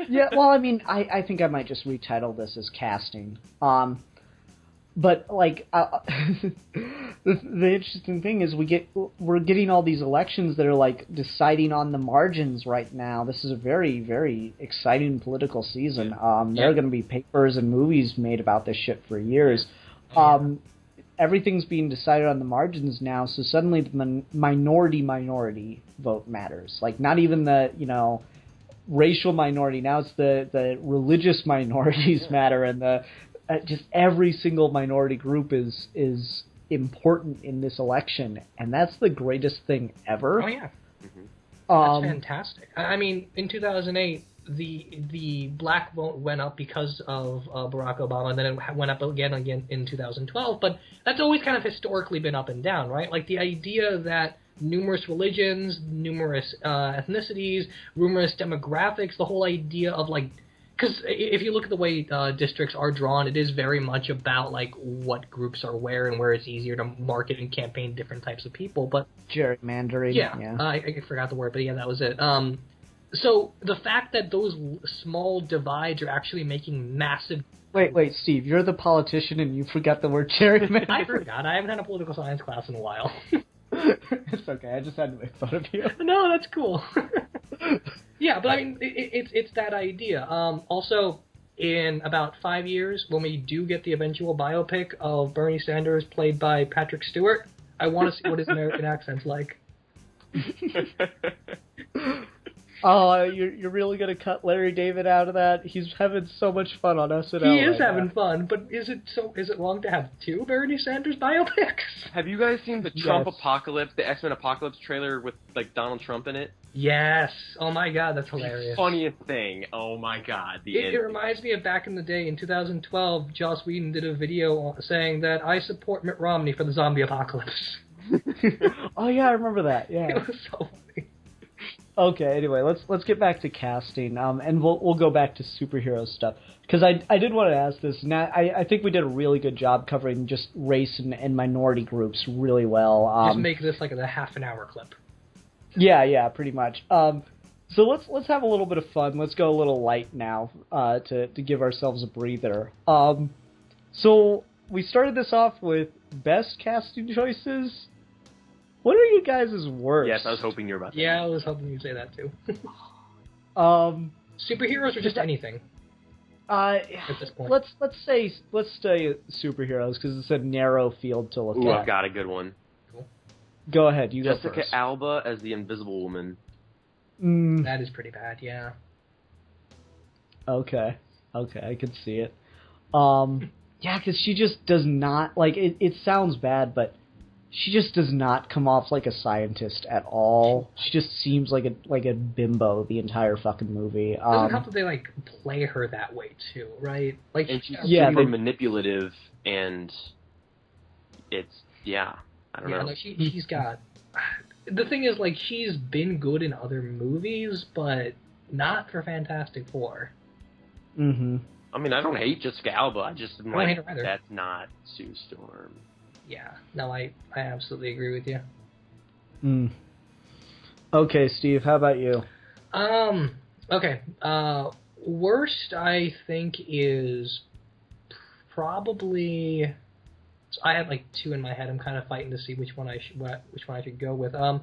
Yeah, well, I mean, I think I might just retitle this as casting. But, like, the interesting thing is we're getting all these elections that are, like, deciding on the margins right now. This is a very, very exciting political season. There are going to be papers and movies made about this shit for years. Everything's being decided on the margins now, so suddenly the minority vote matters. Like, not even the, racial minority. Now it's the religious minorities matter, and the just every single minority group is important in this election, and that's the greatest thing ever. Oh yeah, Mm-hmm. that's fantastic. I mean, in 2008, the black vote went up because of Barack Obama, and then it went up again in 2012. But that's always kind of historically been up and down, right? Like the idea that numerous religions, numerous ethnicities, numerous demographics, the whole idea of like, because if you look at the way districts are drawn, it is very much about like what groups are where and where it's easier to market and campaign different types of people. But gerrymandering. Yeah. I forgot the word, but yeah, that was it. So the fact that those small divides are actually making massive... Wait, Steve, you're the politician and you forgot the word gerrymandering. I forgot. I haven't had a political science class in a while. It's okay. I just had to make fun of you. No, that's cool. Yeah, but I mean, it's that idea. Also, in about 5 years, when we do get the eventual biopic of Bernie Sanders played by Patrick Stewart, I want to see what his American accent's like. Oh, you're really gonna cut Larry David out of that? He's having so much fun on SNL. He is having fun, but is it wrong to have two Bernie Sanders biopics? Have you guys seen the Trump Apocalypse, the X-Men Apocalypse trailer with like Donald Trump in it? Yes. Oh my God, that's hilarious. Funniest thing. Oh my God. It reminds me of back in the day in 2012. Joss Whedon did a video saying that I support Mitt Romney for the zombie apocalypse. Oh yeah, I remember that. Yeah. It was so funny. Okay, anyway, let's get back to casting, and we'll go back to superhero stuff, because I did want to ask this, and I think we did a really good job covering just race and minority groups really well. Just make this like a half an hour clip. Yeah, pretty much. So let's have a little bit of fun. Let's go a little light now to give ourselves a breather. So we started this off with best casting choices. What are you guys' worst? Yes, I was hoping you were about to. Yeah, I was hoping you'd say that too. Superheroes or just anything? At this point. Let's say superheroes, because it's a narrow field to look at. I've got a good one. Cool. Go ahead, you go Jessica first. Alba as the Invisible Woman. That is pretty bad, yeah. Okay, I could see it. Yeah, because she just does not, like, it sounds bad, but she just does not come off like a scientist at all. She just seems like a bimbo the entire fucking movie. Doesn't help that they like play her that way too, right? Like, and she's super manipulative, and I don't know. No, she's got. The thing is, like, she's been good in other movies, but not for Fantastic Four. Mm-hmm. I mean, I don't hate Jessica Alba. I just am like, hate her either. That's not Sue Storm. Yeah, no, I absolutely agree with you. Okay, Steve, how about you? Okay. Worst, I think, is probably. So I have like two in my head. I'm kind of fighting to see which one I should go with. I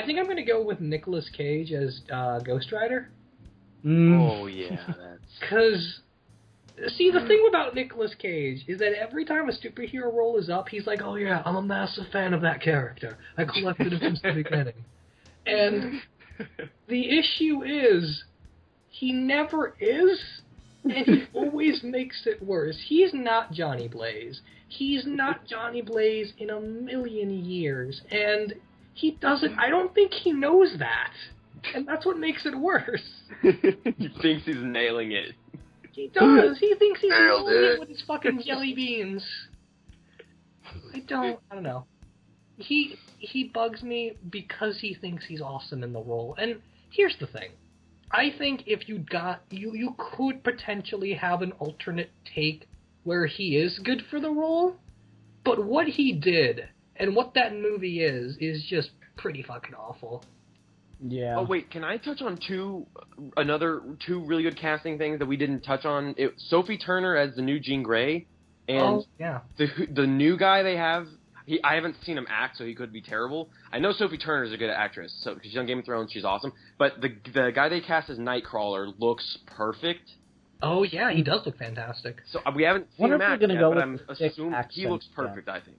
think I'm going to go with Nicolas Cage as Ghost Rider. Oh yeah, that's because. See, the thing about Nicolas Cage is that every time a superhero role is up, he's like, oh yeah, I'm a massive fan of that character. I collected him since the beginning. And the issue is, he never is, and he always makes it worse. He's not Johnny Blaze. He's not Johnny Blaze in a million years. And he doesn't, I don't think he knows that. And that's what makes it worse. He thinks he's nailing it. He does. He thinks he's nailing it with his fucking jelly beans. I don't know. He bugs me because he thinks he's awesome in the role. And here's the thing. I think if you could potentially have an alternate take where he is good for the role, but what he did and what that movie is just pretty fucking awful. Yeah. Oh wait, can I touch on two really good casting things that we didn't touch on? Sophie Turner as the new Jean Grey, and the new guy they have. I haven't seen him act, so he could be terrible. I know Sophie Turner is a good actress, so she's on Game of Thrones, she's awesome. But the guy they cast as Nightcrawler looks perfect. Oh yeah, he does look fantastic. So we haven't seen him act yet, but I'm assuming he looks perfect. Yeah. I think.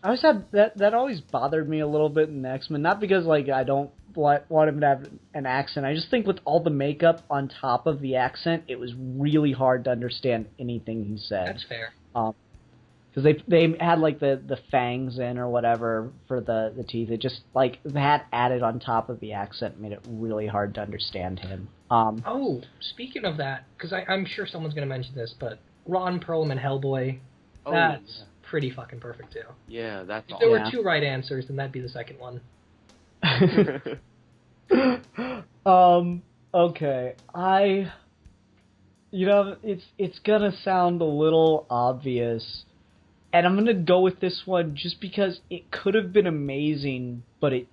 I always had that always bothered me a little bit in X-Men, not because like I don't want him to have an accent. I just think with all the makeup on top of the accent, it was really hard to understand anything he said. That's fair. because they had like the fangs in or whatever for the teeth. It just like that added on top of the accent made it really hard to understand him. Oh, speaking of that, because I'm sure someone's going to mention this, but Ron Perlman Hellboy, that's pretty fucking perfect too. Yeah, that's If there were two right answers, then that'd be the second one. Okay, it's gonna sound a little obvious, and I'm gonna go with this one just because it could have been amazing, but it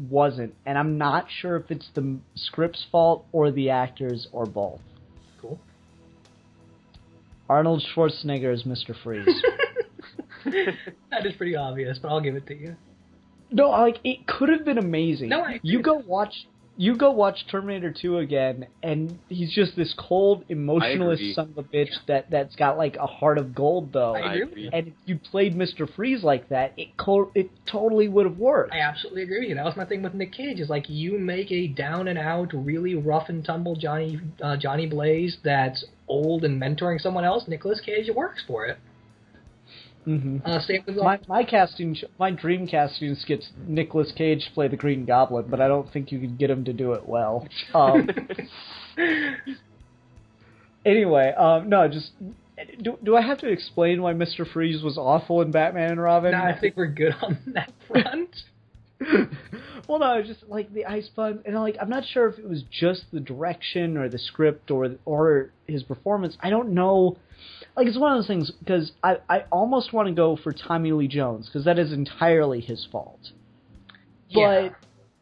wasn't, and I'm not sure if it's the script's fault or the actors or both. Cool. Arnold Schwarzenegger is Mr. Freeze. That is pretty obvious, but I'll give it to you. No, like, it could have been amazing. No, I agree. You go watch Terminator 2 again, and he's just this cold, emotionless son of a bitch that's got, like, a heart of gold, though. I agree. And if you played Mr. Freeze like that, it totally would have worked. I absolutely agree with you. That was my thing with Nick Cage, is, like, you make a down-and-out, really rough-and-tumble Johnny Blaze that's old and mentoring someone else, Nicolas Cage, it works for it. Mm-hmm. Same with my dream casting skits Nicolas Cage to play the Green Goblin, but I don't think you could get him to do it well. Anyway, no, just do I have to explain why Mr. Freeze was awful in Batman and Robin? No, I think we're good on that front. Well, no, just like the ice bun, and like I'm not sure if it was just the direction or the script or his performance. I don't know. Like, it's one of those things, because I almost want to go for Tommy Lee Jones, because that is entirely his fault. Yeah.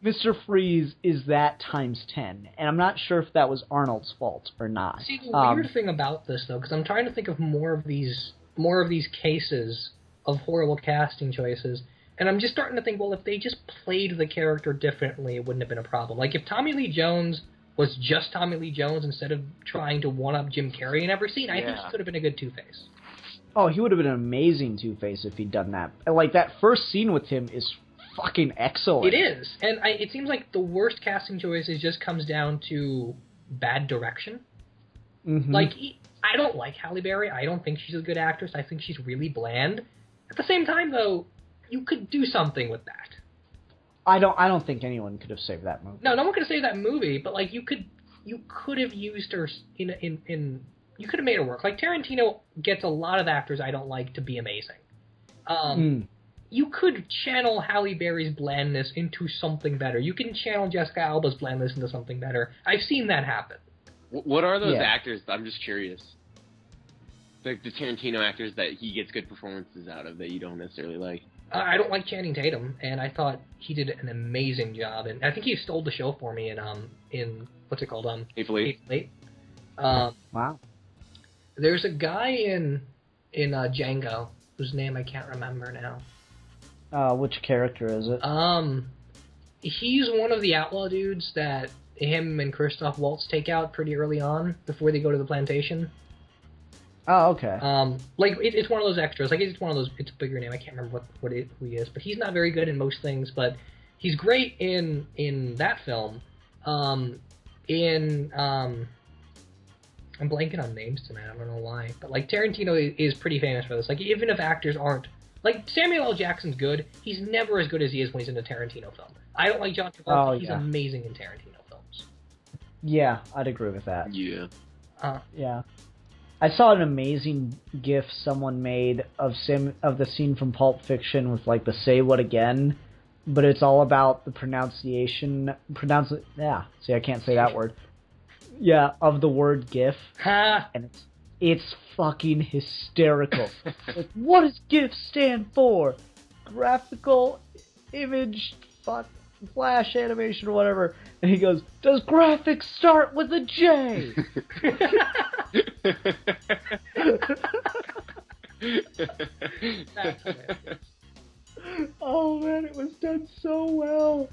But Mr. Freeze is that times 10, and I'm not sure if that was Arnold's fault or not. See, the weird thing about this, though, because I'm trying to think of more of these cases of horrible casting choices, and I'm just starting to think, well, if they just played the character differently, it wouldn't have been a problem. Like, if Tommy Lee Jones was just Tommy Lee Jones instead of trying to one-up Jim Carrey in every scene, I think he could have been a good Two-Face. Oh, he would have been an amazing Two-Face if he'd done that. Like, that first scene with him is fucking excellent. It is, and it seems like the worst casting choices just comes down to bad direction. Mm-hmm. Like, I don't like Halle Berry. I don't think she's a good actress. I think she's really bland. At the same time, though, you could do something with that. I don't think anyone could have saved that movie. No one could have saved that movie, but like you could have used her in you could have made her work. Like Tarantino gets a lot of actors I don't like to be amazing. You could channel Halle Berry's blandness into something better. You can channel Jessica Alba's blandness into something better. I've seen that happen. What are those actors? I'm just curious. Like the Tarantino actors that he gets good performances out of that you don't necessarily like. I don't like Channing Tatum, and I thought he did an amazing job, and I think he stole the show for me in what's it called? Hateful Eight. Wow. There's a guy in Django whose name I can't remember now. Which character is it? He's one of the outlaw dudes that him and Christoph Waltz take out pretty early on before they go to the plantation. Oh, okay. Like it's one of those extras. Like it's one of those. It's a bigger name. I can't remember who he is, but he's not very good in most things. But he's great in that film. I'm blanking on names tonight. I don't know why. But like Tarantino is pretty famous for this. Like even if actors aren't like Samuel L. Jackson's good, he's never as good as he is when he's in a Tarantino film. I don't like John Travolta. He's amazing in Tarantino films. Yeah, I'd agree with that. Yeah. Yeah. I saw an amazing GIF someone made of the scene from Pulp Fiction with like the "Say What Again," but it's all about the pronunciation. See, I can't say that word. Yeah, of the word GIF, and it's fucking hysterical. Like, what does GIF stand for? Graphical image, flash animation or whatever. And he goes, "Does graphics start with a J?" That's hilarious. Oh man, it was done so well.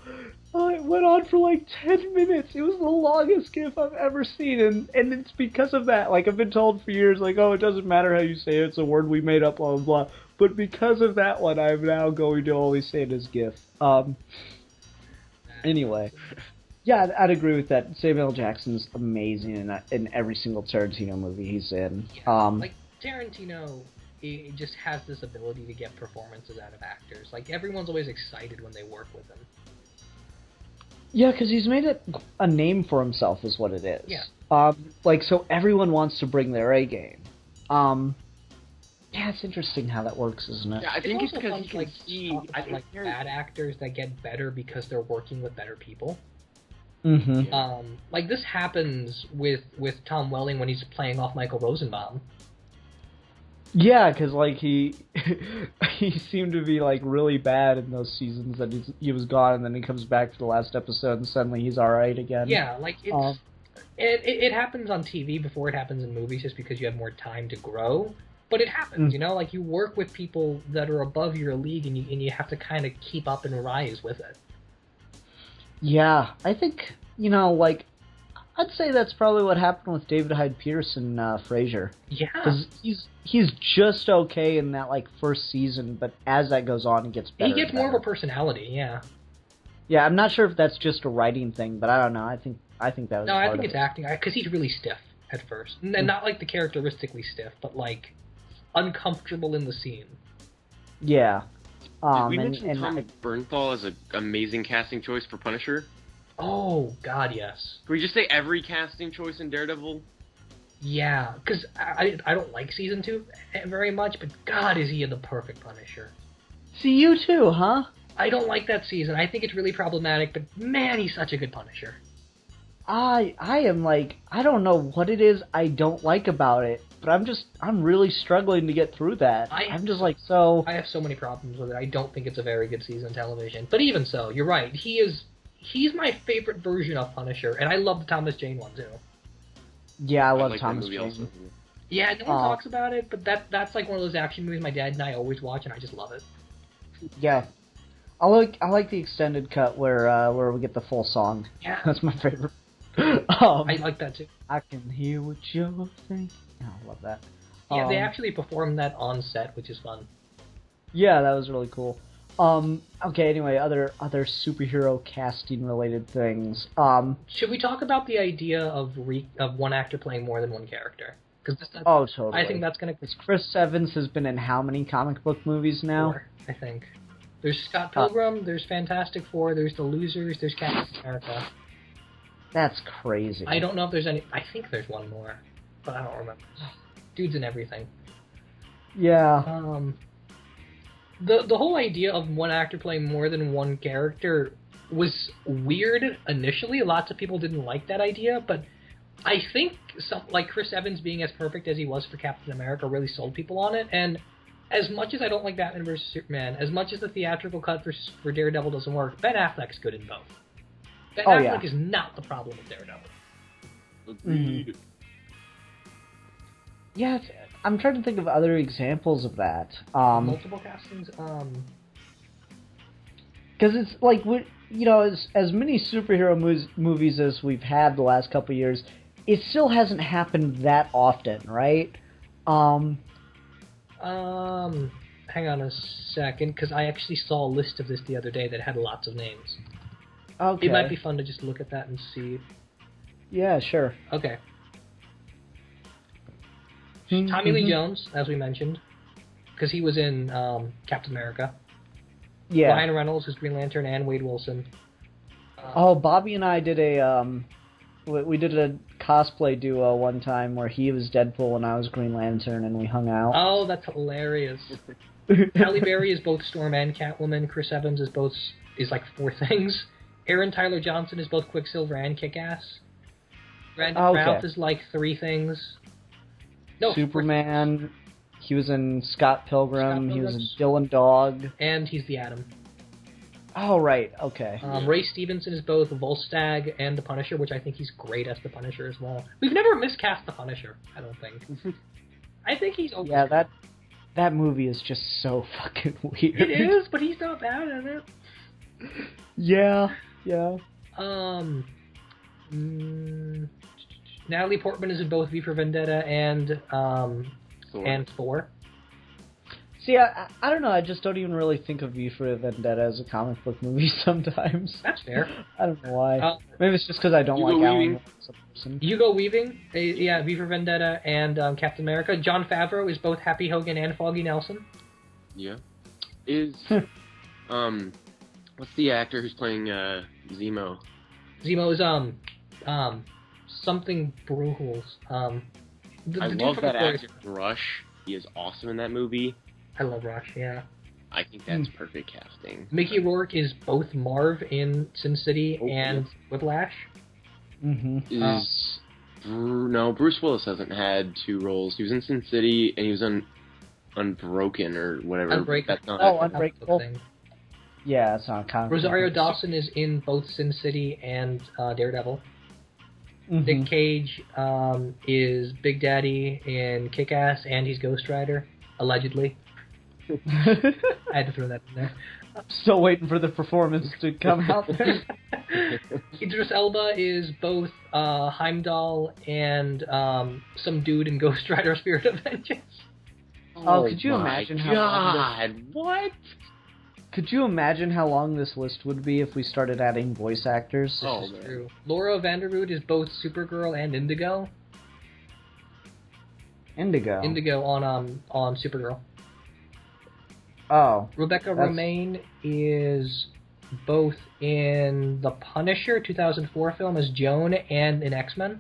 It went on for like 10 minutes. It was the longest GIF I've ever seen, and it's because of that. Like, I've been told for years, like, oh, it doesn't matter how you say it, it's a word we made up, blah, blah, blah. But because of that one, I'm now going to always say it as GIF. Anyway. Yeah, I'd agree with that. Samuel L. Jackson's amazing in every single Tarantino movie he's in. Yeah, like, Tarantino it just has this ability to get performances out of actors. Like, everyone's always excited when they work with him. Yeah, because he's made it a name for himself, is what it is. Yeah. Like, so everyone wants to bring their A game. Yeah, it's interesting how that works, isn't it? Yeah, I think it's also because fun you to, can like, see. talk about, like, bad actors that get better because they're working with better people. Mm-hmm. Like, this happens with Tom Welling when he's playing off Michael Rosenbaum. Yeah, because, like, he seemed to be, like, really bad in those seasons that he was gone, and then he comes back for the last episode, and suddenly he's alright again. Yeah, like, it happens on TV before it happens in movies just because you have more time to grow. But it happens, you know? Like, you work with people that are above your league, and you have to kind of keep up and rise with it. Yeah, I think, you know, like, I'd say that's probably what happened with David Hyde Pierce and Frasier. Yeah. Because he's just okay in that, like, first season, but as that goes on, he gets better. He gets more of a personality, yeah. Yeah, I'm not sure if that's just a writing thing, but I don't know. I think that was. No, I think it's acting, because he's really stiff at first. And not, like, the characteristically stiff, but, like, uncomfortable in the scene. Yeah. Did we mention Tom Bernthal as an amazing casting choice for Punisher? Oh, God, yes. Can we just say every casting choice in Daredevil? Yeah, because I don't like Season 2 very much, but God, is he the perfect Punisher. See, you too, huh? I don't like that season. I think it's really problematic, but man, he's such a good Punisher. I am like, I don't know what it is I don't like about it, but I'm really struggling to get through that. I'm just like, so... I have so many problems with it. I don't think it's a very good season of television. But even so, you're right. He's my favorite version of Punisher, and I love the Thomas Jane one, too. Yeah, I love like Thomas that movie Jane. also. Yeah, no one talks about it, but that's like one of those action movies my dad and I always watch, and I just love it. Yeah. I like the extended cut where we get the full song. Yeah. That's my favorite. I like that, too. I can hear what you're thinking. Oh, I love that. Yeah, they actually performed that on set, which is fun. Yeah, that was really cool. Okay, anyway, other superhero casting related things. Should we talk about the idea of one actor playing more than one character? Totally. I think that's gonna. Chris Evans has been in how many comic book movies now? 4, I think. There's Scott Pilgrim. There's Fantastic Four. There's The Losers. There's Captain America. That's crazy. I don't know if there's any. I think there's one more, but I don't remember. Dude's in everything. Yeah. The whole idea of one actor playing more than one character was weird initially. Lots of people didn't like that idea, but I think like Chris Evans being as perfect as he was for Captain America really sold people on it. And as much as I don't like Batman vs Superman, as much as the theatrical cut for Daredevil doesn't work, Ben Affleck's good in both. Ben Affleck is not the problem with Daredevil. Agreed. Yeah, I'm trying to think of other examples of that. Multiple castings. Because it's like, as many superhero movies as we've had the last couple of years, it still hasn't happened that often, right? Hang on a second, because I actually saw a list of this the other day that had lots of names. Okay. It might be fun to just look at that and see. Yeah, sure. Okay. Tommy Lee Jones, as we mentioned, because he was in Captain America. Yeah. Ryan Reynolds, who's Green Lantern, and Wade Wilson. Bobby and I did we did a cosplay duo one time where he was Deadpool and I was Green Lantern, and we hung out. Oh, that's hilarious. Halle Berry is both Storm and Catwoman. Chris Evans is like 4 things. Aaron Tyler Johnson is both Quicksilver and Kick-Ass. Brandon Routh is like 3 things. No, Superman. He was in Scott Pilgrim. He was in Dylan Dog. And he's the Atom. Oh, right. Okay. Ray Stevenson is both Volstagg and the Punisher, which I think he's great as the Punisher as well. We've never miscast the Punisher, I don't think. I think he's okay. Yeah, that movie is just so fucking weird. It is, but he's not bad at it. Yeah. Natalie Portman is in both V for Vendetta and Thor. See, I don't know. I just don't even really think of V for Vendetta as a comic book movie sometimes. That's fair. I don't know why. Maybe it's just because I don't like Alan Moore so much. Hugo Weaving, V for Vendetta, and Captain America. Jon Favreau is both Happy Hogan and Foggy Nelson. Yeah. Is what's the actor who's playing Zemo? Zemo is something Bruhals. I love that actor, Rush. He is awesome in that movie. I love Rush. Yeah. I think that's perfect casting. Mickey Rourke is both Marv in Sin City and Whiplash. Mm-hmm. No, Bruce Willis hasn't had 2 roles. He was in Sin City and he was on Unbroken or whatever. Unbreakable. Unbreakable. Yeah, it's not comic. Rosario Dawson is in both Sin City and Daredevil. Mm-hmm. Nick Cage is Big Daddy in Kick-Ass, and he's Ghost Rider, allegedly. I had to throw that in there. Still waiting for the performance to come out there. Idris Elba is both Heimdall and some dude in Ghost Rider Spirit of Vengeance. Oh, could you imagine how God, what? Could you imagine how long this list would be if we started adding voice actors? This is true. Laura Vanderwood is both Supergirl and Indigo. Indigo on Supergirl. Oh. Rebecca Romijn is both in The Punisher 2004 film as Joan and in X-Men.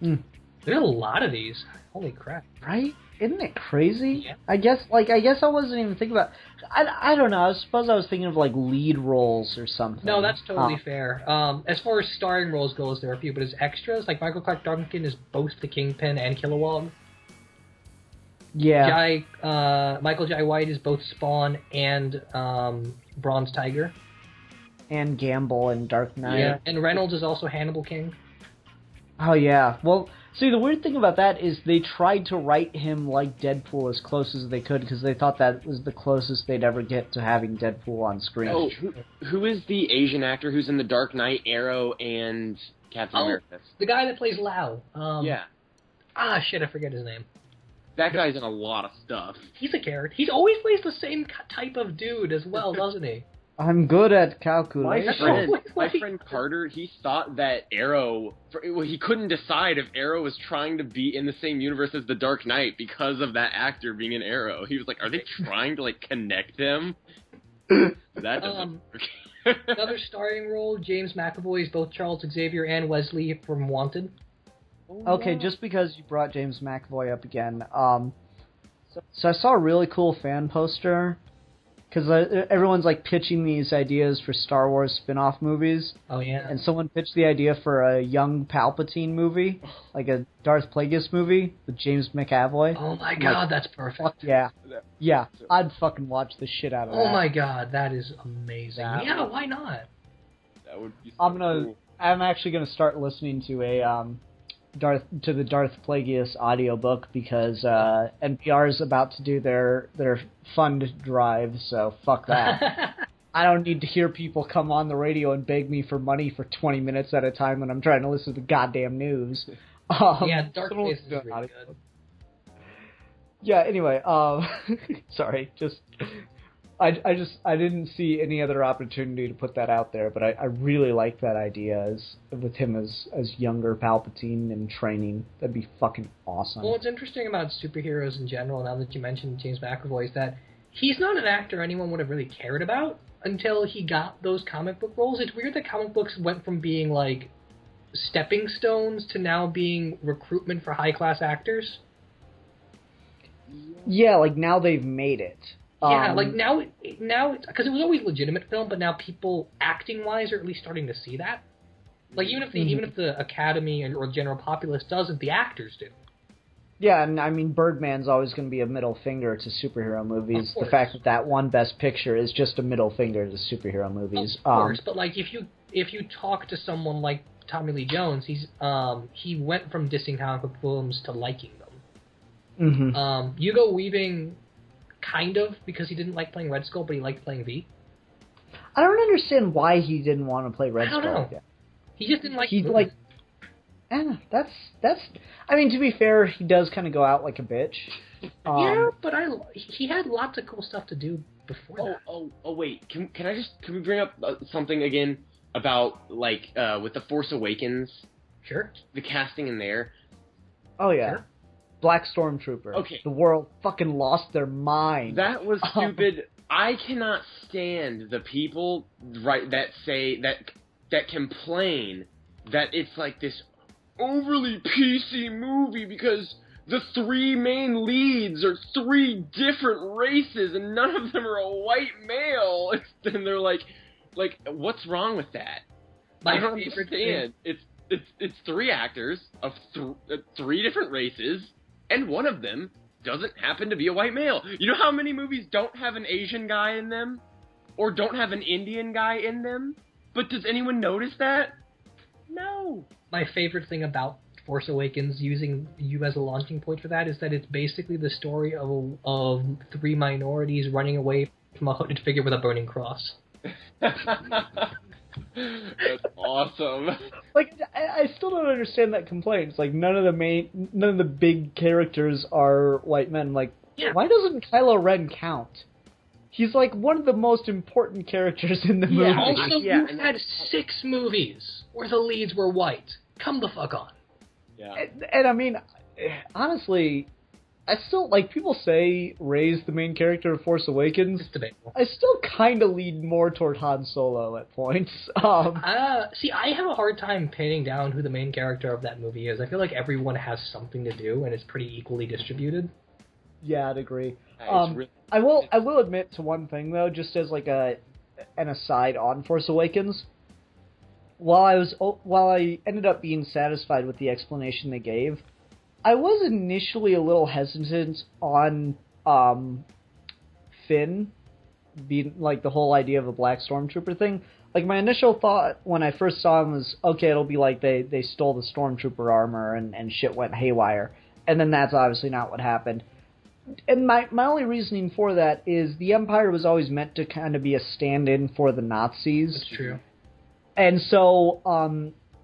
There's a lot of these. Holy crap. Right? Isn't it crazy? Yeah. I guess I wasn't even thinking about... I don't know. I suppose I was thinking of, like, lead roles or something. No, that's totally fair. As far as starring roles goes, there are a few, but as extras, like Michael Clark Duncan is both the Kingpin and Kilowog. Yeah. Michael Jai White is both Spawn and Bronze Tiger. And Gamble in Dark Knight. Yeah, and Reynolds is also Hannibal King. Oh, yeah. Well, see, the weird thing about that is they tried to write him like Deadpool as close as they could because they thought that was the closest they'd ever get to having Deadpool on screen. Oh, who is the Asian actor who's in The Dark Knight, Arrow, and Captain America? The guy that plays Lau. Yeah. I forget his name. That guy's in a lot of stuff. He's a character. He always plays the same type of dude as well, doesn't he? I'm good at calculation. My friend Carter, he thought that Arrow... he couldn't decide if Arrow was trying to be in the same universe as The Dark Knight because of that actor being in Arrow. He was like, are they trying to, like, connect them? That doesn't work. Another starring role, James McAvoy is both Charles Xavier and Wesley from Wanted. Okay, just because you brought James McAvoy up again, so I saw a really cool fan poster, because everyone's like pitching these ideas for Star Wars spin-off movies. Oh, yeah. And someone pitched the idea for a young Palpatine movie, like a Darth Plagueis movie with James McAvoy. Oh my god, that's perfect. Fuck yeah. Yeah, I'd fucking watch the shit out of that. Oh my god, that is amazing. Yeah, why not? That would be so cool. I'm actually gonna start listening to the Darth Plagueis audiobook because NPR is about to do their fund drive, so fuck that. I don't need to hear people come on the radio and beg me for money for 20 minutes at a time when I'm trying to listen to the goddamn news. Darth Plagueis is really good. Yeah, anyway, sorry, I didn't see any other opportunity to put that out there, but I really like that idea with him as younger Palpatine and training. That'd be fucking awesome. Well, what's interesting about superheroes in general, now that you mentioned James McAvoy, is that he's not an actor anyone would have really cared about until he got those comic book roles. It's weird that comic books went from being like stepping stones to now being recruitment for high-class actors. Yeah, like now they've made it. Yeah, like now, because it was always legitimate film, but now people, acting-wise, are at least starting to see that. Like even if the Academy or general populace doesn't, the actors do. Yeah, and I mean, Birdman's always going to be a middle finger to superhero movies. The fact that won Best Picture is just a middle finger to superhero movies. Of course, but like if you talk to someone like Tommy Lee Jones, he went from dissing comic book films to liking them. Mm-hmm. Hugo Weaving. Kind of, because he didn't like playing Red Skull, but he liked playing V. I don't understand why he didn't want to play Red Skull. I don't know. Again. He just didn't like. That's. I mean, to be fair, he does kind of go out like a bitch. Yeah, but he had lots of cool stuff to do before that. Oh, wait. Can we bring up something again about like with the Force Awakens? Sure. The casting in there. Oh yeah. Sure. Black Stormtrooper. Okay. The world fucking lost their mind. That was stupid. I cannot stand the people that say that complain that it's like this overly PC movie because the three main leads are three different races and none of them are a white male. And they're like, what's wrong with that? I don't understand. It's three actors of three different races, and one of them doesn't happen to be a white male. You know how many movies don't have an Asian guy in them? Or don't have an Indian guy in them? But does anyone notice that? No. My favorite thing about Force Awakens, using you as a launching point for that, is that it's basically the story of three minorities running away from a hooded figure with a burning cross. That's awesome. Like, I still don't understand that complaint. It's like none of the big characters are white men. Like, why doesn't Kylo Ren count? He's like one of the most important characters in the movie. Also, you had 6 movies where the leads were white. Come the fuck on. Yeah. And I mean, honestly, I still, like, people say Rey's the main character of Force Awakens. It's debatable. I still kind of lean more toward Han Solo at points. See, I have a hard time pinning down who the main character of that movie is. I feel like everyone has something to do, and it's pretty equally distributed. Yeah, I'd agree. I will admit to one thing though, just as like an aside on Force Awakens. While I ended up being satisfied with the explanation they gave, I was initially a little hesitant on Finn being like the whole idea of a Black Stormtrooper thing. Like, my initial thought when I first saw him was, okay, it'll be like they stole the Stormtrooper armor and shit went haywire. And then that's obviously not what happened. And my only reasoning for that is the Empire was always meant to kind of be a stand-in for the Nazis. That's true. And so,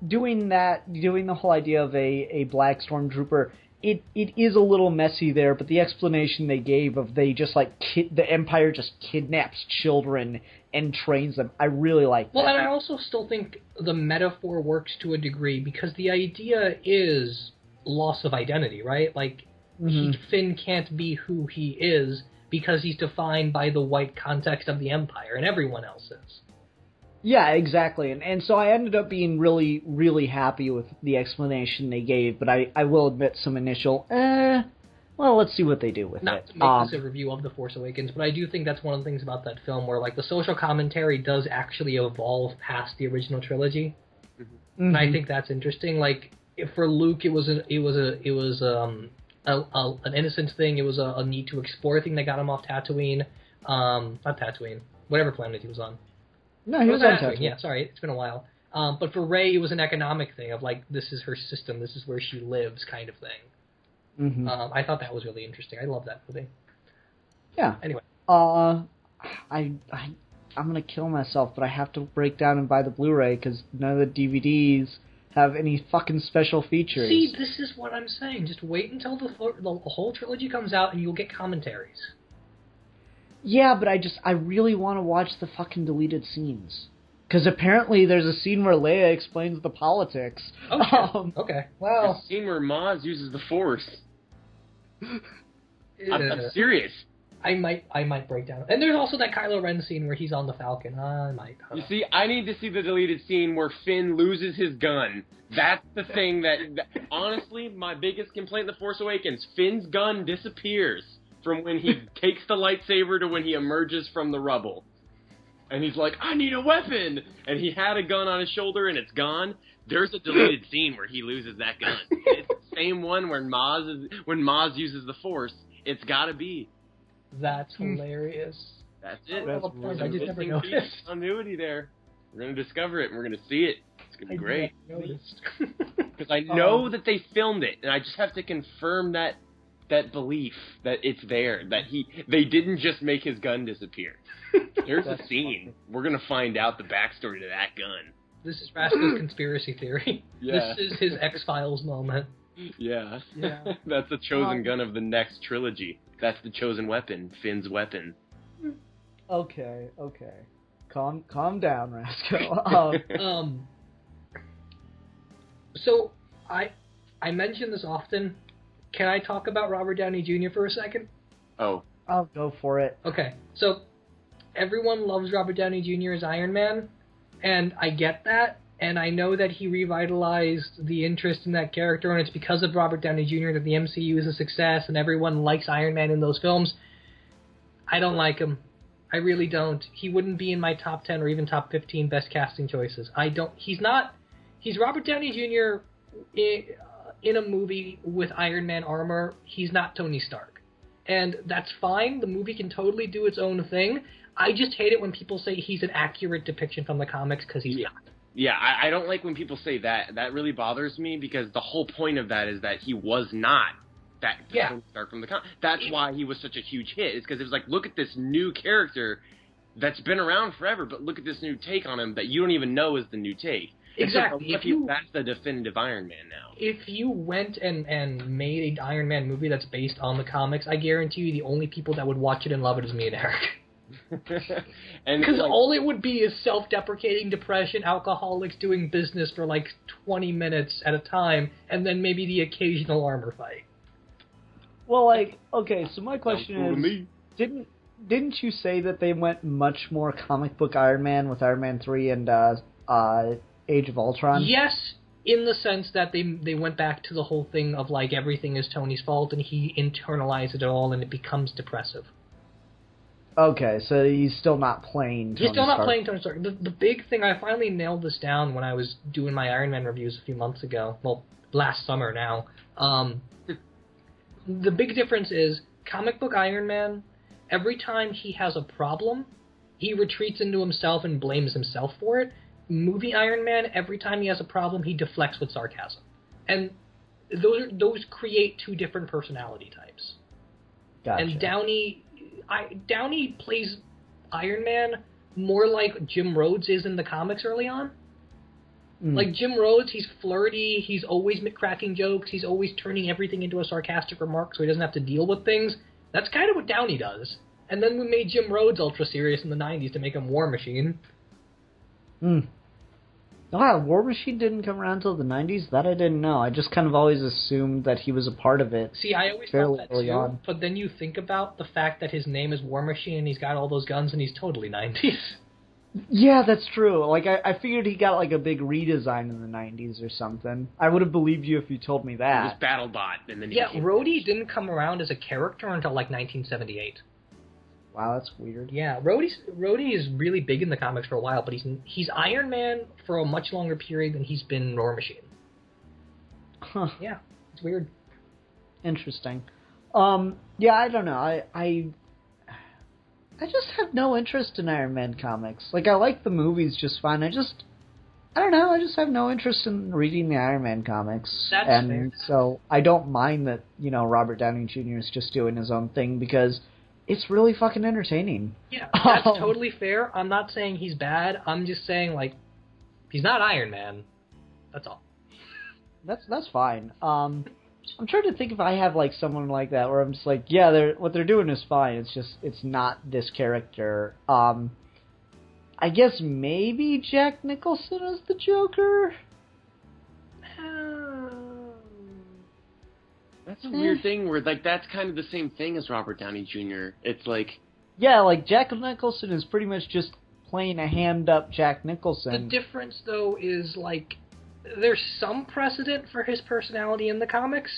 doing the whole idea of a Black Stormtrooper, it is a little messy there, but the explanation they gave of they just like the Empire just kidnaps children and trains them, I really like that. Well, and I also still think the metaphor works to a degree because the idea is loss of identity, right? Like, Finn can't be who he is because he's defined by the white context of the Empire, and everyone else is. Yeah, exactly. And so I ended up being really, really happy with the explanation they gave, but I will admit some initial, well, let's see what they do with it. Not to make this a review of The Force Awakens, but I do think that's one of the things about that film where, like, the social commentary does actually evolve past the original trilogy. And I think that's interesting. Like, if for Luke, it was an innocent thing. It was a need to explore thing that got him off Tatooine. Not Tatooine. Whatever planet he was on. No, he was on Tatooine. Yeah, sorry, it's been a while. But for Rey, it was an economic thing of, like, this is her system, this is where she lives kind of thing. I thought that was really interesting. I love that movie. Yeah. Anyway. I'm going to kill myself, but I have to break down and buy the Blu-ray because none of the DVDs have any fucking special features. See, this is what I'm saying. Just wait until the whole trilogy comes out and you'll get commentaries. Yeah, but I really want to watch the fucking deleted scenes. Because apparently there's a scene where Leia explains the politics. Oh, okay. Well, the scene where Maz uses the Force. I'm serious. I might break down. And there's also that Kylo Ren scene where he's on the Falcon. I might. You see, I need to see the deleted scene where Finn loses his gun. That's the thing that honestly, my biggest complaint in The Force Awakens, Finn's gun disappears from when he takes the lightsaber to when he emerges from the rubble. And he's like, I need a weapon! And he had a gun on his shoulder and it's gone. There's a deleted scene where he loses that gun. It's the same one when Maz uses the Force. It's gotta be. That's hilarious. That's it. That's I just never noticed. Continuity there. We're gonna discover it and we're gonna see it. It's gonna be great. Because I know that they filmed it, and I just have to confirm that belief that it's there, that they didn't just make his gun disappear. There's a scene. We're gonna find out the backstory to that gun. This is Rasko's conspiracy theory. Yeah. This is his X-Files moment. Yeah. That's the chosen gun of the next trilogy. That's the chosen weapon, Finn's weapon. Okay. Calm down, Rasko. So, I mention this often. Can I talk about Robert Downey Jr. for a second? Oh. I'll go for it. Okay, so everyone loves Robert Downey Jr. as Iron Man, and I get that, and I know that he revitalized the interest in that character, and it's because of Robert Downey Jr. that the MCU is a success, and everyone likes Iron Man in those films. I don't like him. I really don't. He wouldn't be in my top 10 or even top 15 best casting choices. He's Robert Downey Jr. in a movie with Iron Man armor. He's not Tony Stark. And that's fine. The movie can totally do its own thing. I just hate it when people say he's an accurate depiction from the comics, because he's not. Yeah, I don't like when people say that. That really bothers me, because the whole point of that is that he was not that Tony Stark from the comics. That's why he was such a huge hit. It's because it was like, look at this new character that's been around forever, but look at this new take on him that you don't even know is the new take. Exactly. So that's the definitive Iron Man now. If you went and made an Iron Man movie that's based on the comics, I guarantee you the only people that would watch it and love it is me and Eric. Because all it would be is self-deprecating depression, alcoholics doing business for like 20 minutes at a time, and then maybe the occasional armor fight. Well, okay, so my question is, didn't you say that they went much more comic book Iron Man with Iron Man 3 and Age of Ultron? Yes, in the sense that they went back to the whole thing of like everything is Tony's fault, and he internalized it all, and it becomes depressive. Okay, so he's still not playing Tony Stark. He's still not playing Tony Stark. The big thing, I finally nailed this down when I was doing my Iron Man reviews a few months ago. Well, last summer now. The big difference is, comic book Iron Man, every time he has a problem, he retreats into himself and blames himself for it. Movie Iron Man, every time he has a problem, he deflects with sarcasm. And those create two different personality types. Gotcha. And Downey plays Iron Man more like Jim Rhodes is in the comics early on. Like Jim Rhodes, he's flirty, he's always cracking jokes, he's always turning everything into a sarcastic remark so he doesn't have to deal with things. That's kind of what Downey does. And then we made Jim Rhodes ultra serious in the 90s to make him War Machine. Wow, War Machine didn't come around until the 90s? That I didn't know. I just kind of always assumed that he was a part of it. See, I always thought that too, but then you think about the fact that his name is War Machine and he's got all those guns and he's totally 90s. Yeah, that's true. Like, I figured he got, like, a big redesign in the 90s or something. I would have believed you if you told me that. It was BattleBot, and then Rhodey didn't come around as a character until, like, 1978. Wow, that's weird. Yeah, Rhodey is really big in the comics for a while, but he's Iron Man for a much longer period than he's been War Machine. Huh. Yeah, it's weird. Interesting. Yeah, I don't know. I just have no interest in Iron Man comics. Like, I like the movies just fine. I don't know, I just have no interest in reading the Iron Man comics. That's fair. So I don't mind that, Robert Downey Jr. is just doing his own thing, because it's really fucking entertaining. Yeah, that's totally fair. I'm not saying he's bad. I'm just saying, like, he's not Iron Man. That's all. That's fine. I'm trying to think if I have, like, someone like that where I'm just like, yeah, what they're doing is fine. It's just, it's not this character. I guess maybe Jack Nicholson as the Joker? That's a weird thing where, like, that's kind of the same thing as Robert Downey Jr. It's like... Yeah, like, Jack Nicholson is pretty much just playing a hammed-up Jack Nicholson. The difference, though, is, like, there's some precedent for his personality in the comics.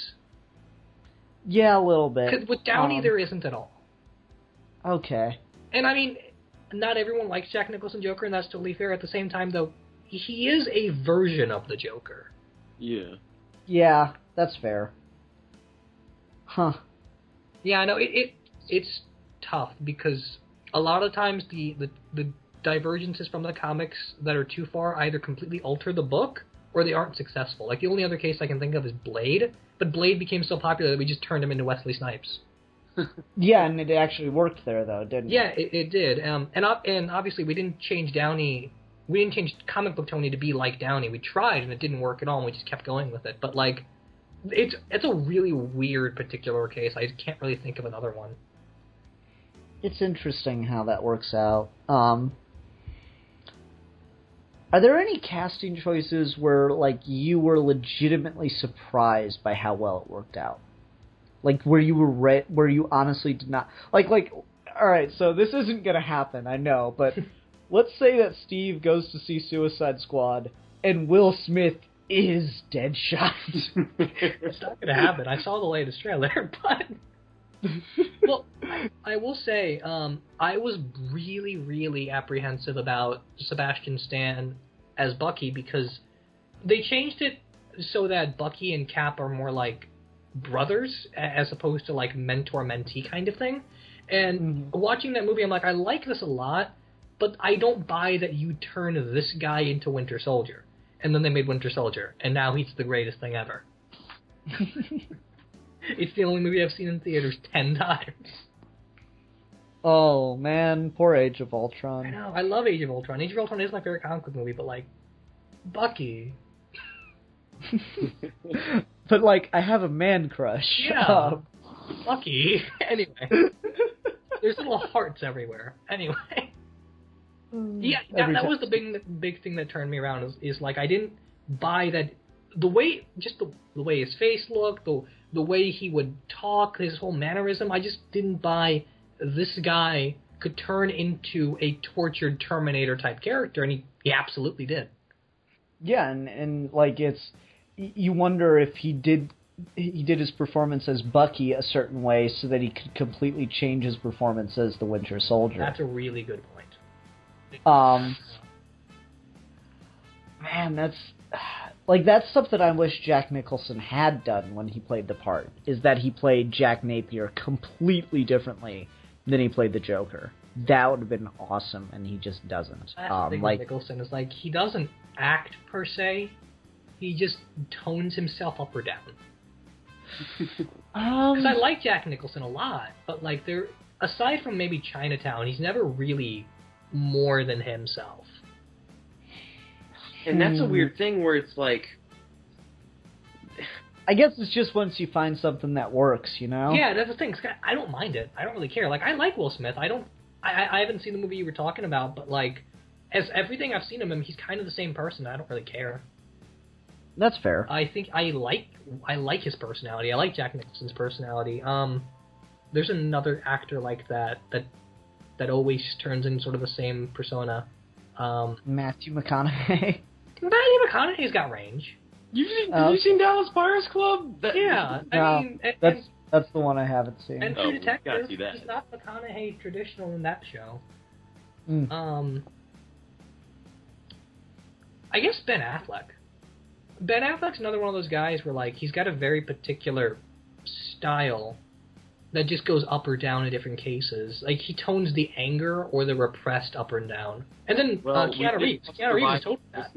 Yeah, a little bit. Because with Downey, there isn't at all. Okay. And, I mean, not everyone likes Jack Nicholson Joker, and that's totally fair. At the same time, though, he is a version of the Joker. Yeah. Yeah, that's fair. Huh. Yeah, I know, it's tough, because a lot of times the divergences from the comics that are too far either completely alter the book, or they aren't successful. Like, the only other case I can think of is Blade, but Blade became so popular that we just turned him into Wesley Snipes. Yeah, and it actually worked there, though, didn't it? Yeah, it did. And obviously we didn't change Downey. We didn't change comic book Tony to be like Downey. We tried, and it didn't work at all, and we just kept going with it. But, like, it's a really weird particular case. I can't really think of another one. It's interesting how that works out. Are there any casting choices where, like, you were legitimately surprised by how well it worked out? Like, where you were where you honestly did not... Like, alright, so this isn't gonna happen, I know, but let's say that Steve goes to see Suicide Squad, and Will Smith is Deadshot. It's not gonna happen. I saw the latest trailer, but... Well, I will say, I was really, really apprehensive about Sebastian Stan as Bucky because they changed it so that Bucky and Cap are more like brothers as opposed to like mentor-mentee kind of thing. And watching that movie, I'm like, I like this a lot, but I don't buy that you turn this guy into Winter Soldier. And then they made Winter Soldier, and now he's the greatest thing ever. It's the only movie I've seen in theaters 10 times. Oh, man, poor Age of Ultron. I know, I love Age of Ultron. Age of Ultron is my favorite comic book movie, but, like, Bucky. But, like, I have a man crush. Yeah, Bucky. Anyway. There's little hearts everywhere. Anyway. Yeah, that was the big thing that turned me around, is like, I didn't buy that... The way his face looked, the way he would talk, his whole mannerism, I just didn't buy this guy could turn into a tortured Terminator-type character, and he absolutely did. Yeah, and like, you wonder if he did his performance as Bucky a certain way so that he could completely change his performance as the Winter Soldier. That's a really good point. Man, that's something I wish Jack Nicholson had done when he played the part, is that he played Jack Napier completely differently than he played the Joker. That would have been awesome, and he just doesn't. That's the thing with Nicholson, is like, he doesn't act per se, he just tones himself up or down. Because I like Jack Nicholson a lot, but like, aside from maybe Chinatown, he's never really more than himself. And that's a weird thing where it's like... I guess it's just once you find something that works, you know? Yeah, that's the thing. I don't mind it. I don't really care. Like, I like Will Smith. I haven't seen the movie you were talking about, but like, as everything I've seen of him, he's kind of the same person. I don't really care. That's fair. I think I like his personality. I like Jack Nicholson's personality. There's another actor like that always turns in sort of the same persona. Matthew McConaughey. Matthew McConaughey's got range. Have you seen Dallas Buyers Club? Yeah, I mean... That's the one I haven't seen. And True Detective, he's not McConaughey traditional in that show. I guess Ben Affleck. Ben Affleck's another one of those guys where, like, he's got a very particular style that just goes up or down in different cases. Like, he tones the anger or the repressed up and down. And then Keanu Reeves. Keanu Reeves is totally that.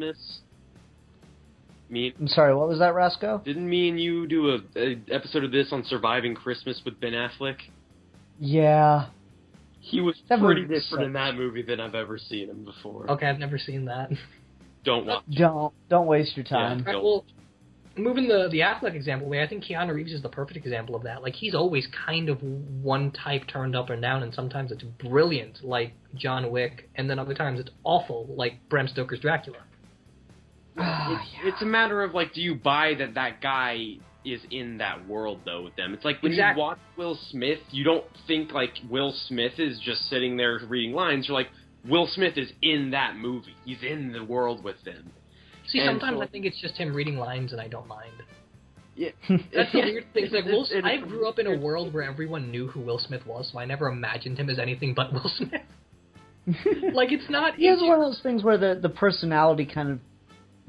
I'm sorry, what was that, Rasco? Didn't me and you do an episode of this on Surviving Christmas with Ben Affleck? Yeah. He was pretty different in that movie than I've ever seen him before. Okay, I've never seen that. Don't watch. Don't waste your time. Yeah, well, moving the Affleck example away, I think Keanu Reeves is the perfect example of that. Like, he's always kind of one type turned up and down, and sometimes it's brilliant, like John Wick, and then other times it's awful, like Bram Stoker's Dracula. It's a matter of, like, do you buy that guy is in that world, though, with them? It's like, when you watch Will Smith, you don't think, like, Will Smith is just sitting there reading lines. You're like, Will Smith is in that movie. He's in the world with them. See, sometimes I think it's just him reading lines, and I don't mind. Yeah. That's the weird thing. Like, I grew up in a world where everyone knew who Will Smith was, so I never imagined him as anything but Will Smith. Like, it's not... He has one of those things where the personality kind of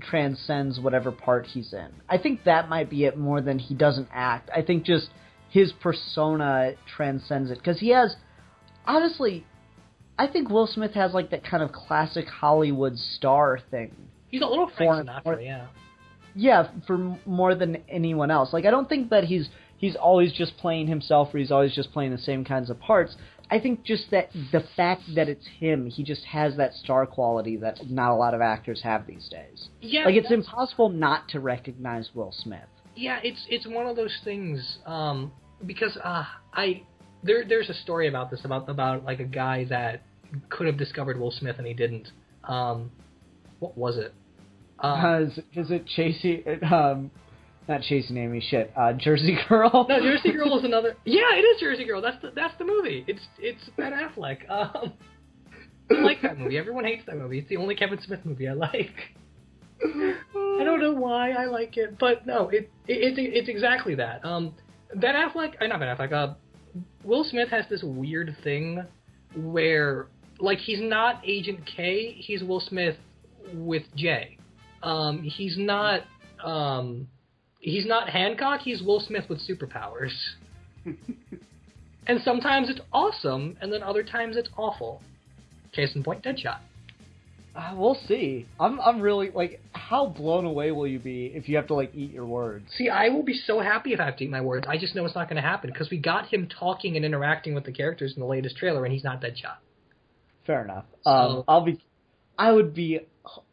transcends whatever part he's in. I think that might be it more than he doesn't act. I think just his persona transcends it. Because he has... Honestly, I think Will Smith has, like, that kind of classic Hollywood star thing. He's a little Frank Sinatra, yeah. Yeah, for more than anyone else. Like, I don't think that he's always just playing himself or he's always just playing the same kinds of parts. I think just that the fact that it's him, he just has that star quality that not a lot of actors have these days. Yeah, like, it's impossible not to recognize Will Smith. Yeah, it's one of those things, because there's a story about this, about like a guy that could have discovered Will Smith and he didn't. What was it? Is it Chasing? Not Chasing Amy. Shit. Jersey Girl. No, Jersey Girl is another. Yeah, it is Jersey Girl. That's the movie. It's Ben Affleck. I like that movie. Everyone hates that movie. It's the only Kevin Smith movie I like. I don't know why I like it, but no, it's exactly that. Ben Affleck, not Ben Affleck. Will Smith has this weird thing where, like, he's not Agent K. He's Will Smith with J. He's not Hancock. He's Will Smith with superpowers. And sometimes it's awesome, and then other times it's awful. Case in point, Deadshot. We'll see. I'm really, like, how blown away will you be if you have to, like, eat your words? See, I will be so happy if I have to eat my words. I just know it's not going to happen, because we got him talking and interacting with the characters in the latest trailer, and he's not Deadshot. Fair enough. So, I would be,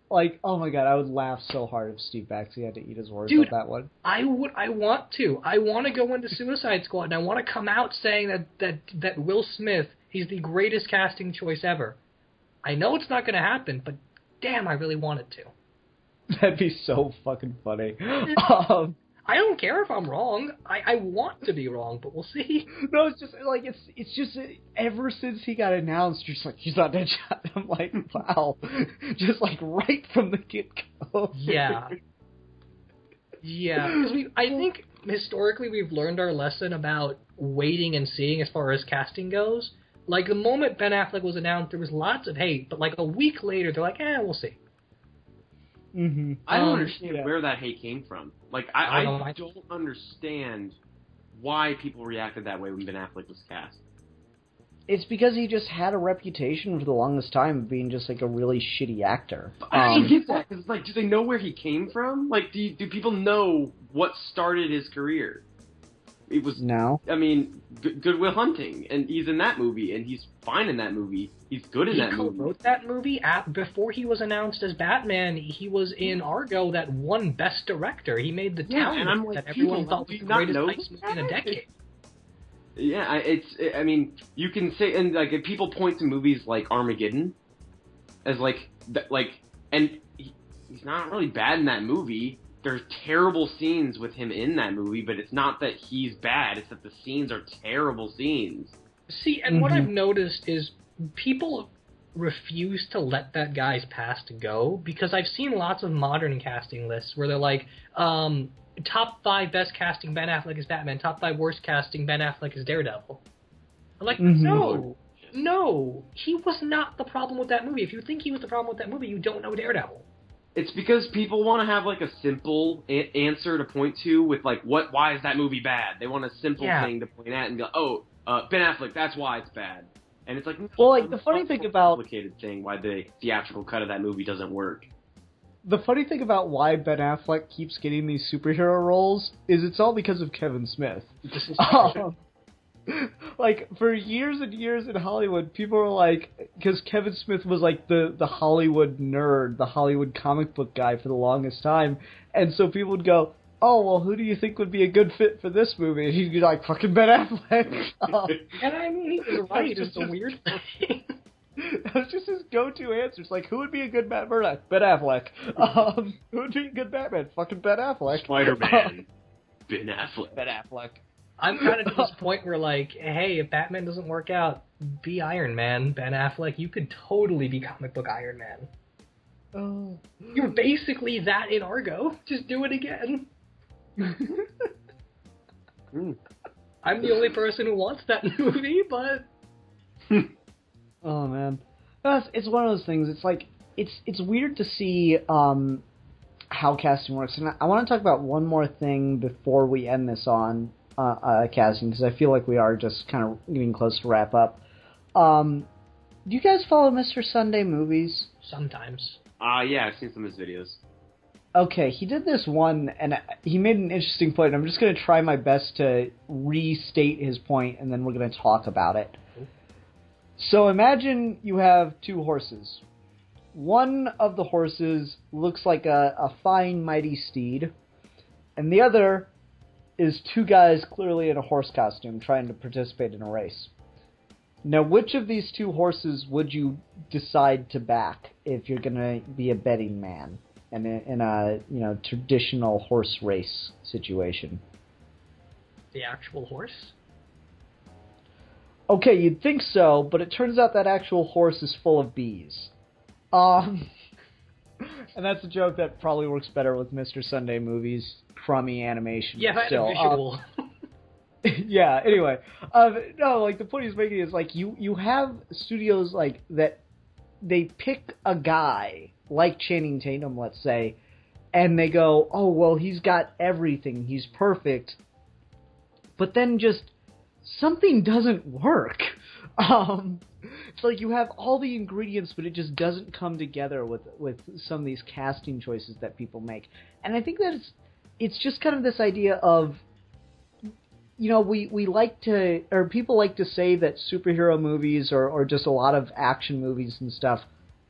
like, oh my god, I would laugh so hard if Steve Baxley had to eat his words on that one. I want to. I want to go into Suicide Squad, and I want to come out saying that Will Smith, he's the greatest casting choice ever. I know it's not going to happen, but damn, I really want it to. That'd be so fucking funny. I don't care if I'm wrong. I want to be wrong, but we'll see. No, it's just like it's just ever since he got announced, you're just like, he's not Deadshot. I'm like, wow, just like right from the get go. Yeah, because I think historically we've learned our lesson about waiting and seeing as far as casting goes. Like, the moment Ben Affleck was announced, there was lots of hate, but like a week later, they're like, we'll see. Mm-hmm. I don't understand where that hate came from. Like, I don't understand why people reacted that way when Ben Affleck was cast. It's because he just had a reputation for the longest time of being just like a really shitty actor. I don't get that, because, like, do they know where he came from? Like, do people know what started his career? It was I mean, Good Will Hunting, and he's in that movie, and he's fine in that movie. He's good in that movie. He co-wrote that movie before he was announced as Batman. He was in Argo that won Best Director. He made the town and I'm like, that everyone thought was the greatest heist movie in a decade. Yeah, I mean, you can say, and like, if people point to movies like Armageddon as and he's not really bad in that movie. There's terrible scenes with him in that movie, but it's not that he's bad, it's that the scenes are terrible scenes. See, and what I've noticed is people refuse to let that guy's past go, because I've seen lots of modern casting lists where they're like, top 5 best casting, Ben Affleck is Batman, top 5 worst casting, Ben Affleck is Daredevil. I'm like, no, he was not the problem with that movie. If you think he was the problem with that movie, you don't know Daredevil. It's because people want to have, like, a simple answer to point to with, like, why is that movie bad? They want a simple thing to point at and go, Ben Affleck, that's why it's bad. And it's like, well, like, the funny thing about complicated thing why the theatrical cut of that movie doesn't work. The funny thing about why Ben Affleck keeps getting these superhero roles is it's all because of Kevin Smith. Like, for years and years in Hollywood, people were like, because Kevin Smith was like the Hollywood nerd, the Hollywood comic book guy for the longest time, and so people would go, oh, well, who do you think would be a good fit for this movie? And he'd be like, fucking Ben Affleck. And I mean, he was right, it's a weird thing. That was just his go-to answers. Like, who would be a good Matt Murdock? Ben Affleck. Who would be a good Batman? Fucking Ben Affleck. Spider-Man. Ben Affleck. Ben Affleck. I'm kind of to this point where, like, hey, if Batman doesn't work out, be Iron Man, Ben Affleck. You could totally be comic book Iron Man. Oh. You're basically that in Argo. Just do it again. I'm the only person who wants that movie, but... Oh, man. It's one of those things. It's like, it's weird to see how casting works. And I want to talk about one more thing before we end this on casting, because I feel like we are just kind of getting close to wrap up. Do you guys follow Mr. Sunday Movies? Sometimes. Yeah, I've seen some of his videos. Okay, he did this one, and he made an interesting point. I'm just going to try my best to restate his point, and then we're going to talk about it. So imagine you have 2 horses. One of the horses looks like a fine, mighty steed, and the other is 2 guys clearly in a horse costume trying to participate in a race. Now, which of these two horses would you decide to back if you're going to be a betting man in a traditional horse race situation? The actual horse? Okay, you'd think so, but it turns out that actual horse is full of bees. And that's a joke that probably works better with Mr. Sunday Movies, crummy animation. Yeah, that's a visual. Yeah, anyway. No, like, the point he's making is, like, you have studios, like, that they pick a guy, like Channing Tatum, let's say, and they go, oh, well, he's got everything, he's perfect, but then just something doesn't work. It's like you have all the ingredients, but it just doesn't come together with some of these casting choices that people make. And I think that it's just kind of this idea of, we like to, or people like to say that superhero movies or just a lot of action movies and stuff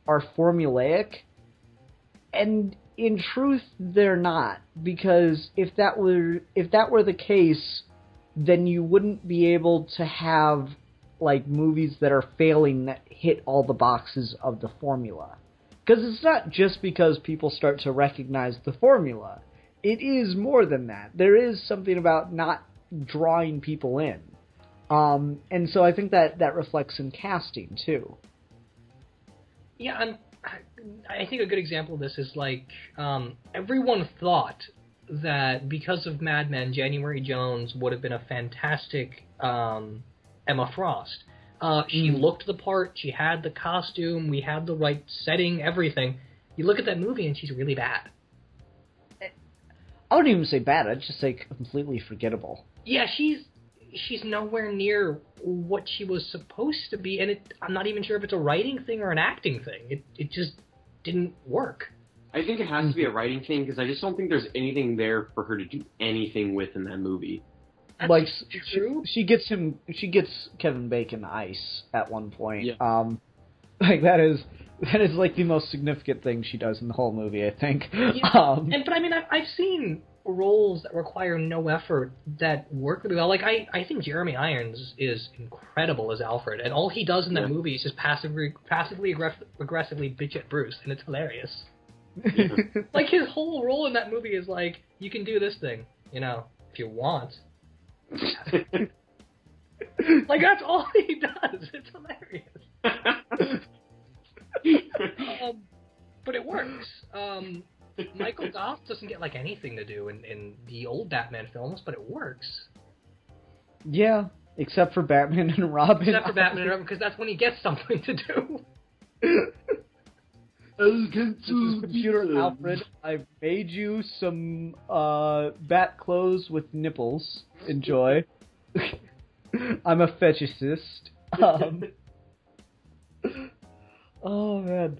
are formulaic. And in truth, they're not, because if that were the case, then you wouldn't be able to have, like, movies that are failing that hit all the boxes of the formula. Because it's not just because people start to recognize the formula. It is more than that. There is something about not drawing people in. And so I think that reflects in casting, too. Yeah, I think a good example of this is, like, everyone thought that because of Mad Men, January Jones would have been a fantastic Emma Frost. She looked the part, she had the costume, we had the right setting, everything. You look at that movie and she's really bad. I wouldn't even say bad, I'd just say completely forgettable. Yeah, she's nowhere near what she was supposed to be, and I'm not even sure if it's a writing thing or an acting thing. It just didn't work. I think it has to be a writing thing, because I just don't think there's anything there for her to do anything with in that movie. That's like, true. She gets Kevin Bacon ice at one point. Yeah. Like, that is like the most significant thing she does in the whole movie, I think. Yeah. But I mean, I've seen roles that require no effort that work really well. Like, I think Jeremy Irons is incredible as Alfred, and all he does in that movie is just passively aggressively bitch at Bruce, and it's hilarious. Yeah. Like, his whole role in that movie is like, you can do this thing, if you want. Like, that's all he does. It's hilarious. But it works. Michael Goff doesn't get, like, anything to do in the old Batman films, but it works. Yeah, except for Batman and Robin. Except for Batman and Robin, because that's when he gets something to do. This is Computer Alfred. I've made you some bat clothes with nipples. Enjoy. I'm a fetishist. Oh, man.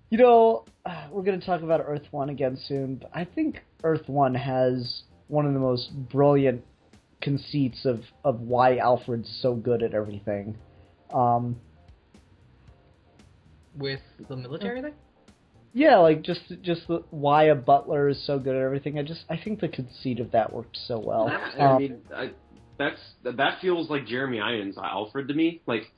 We're going to talk about Earth 1 again soon, but I think Earth 1 has one of the most brilliant conceits of why Alfred's so good at everything. With the military thing? Yeah, like, just why a butler is so good at everything. I think the conceit of that worked so well. I mean, that feels like Jeremy Irons' Alfred to me. Like,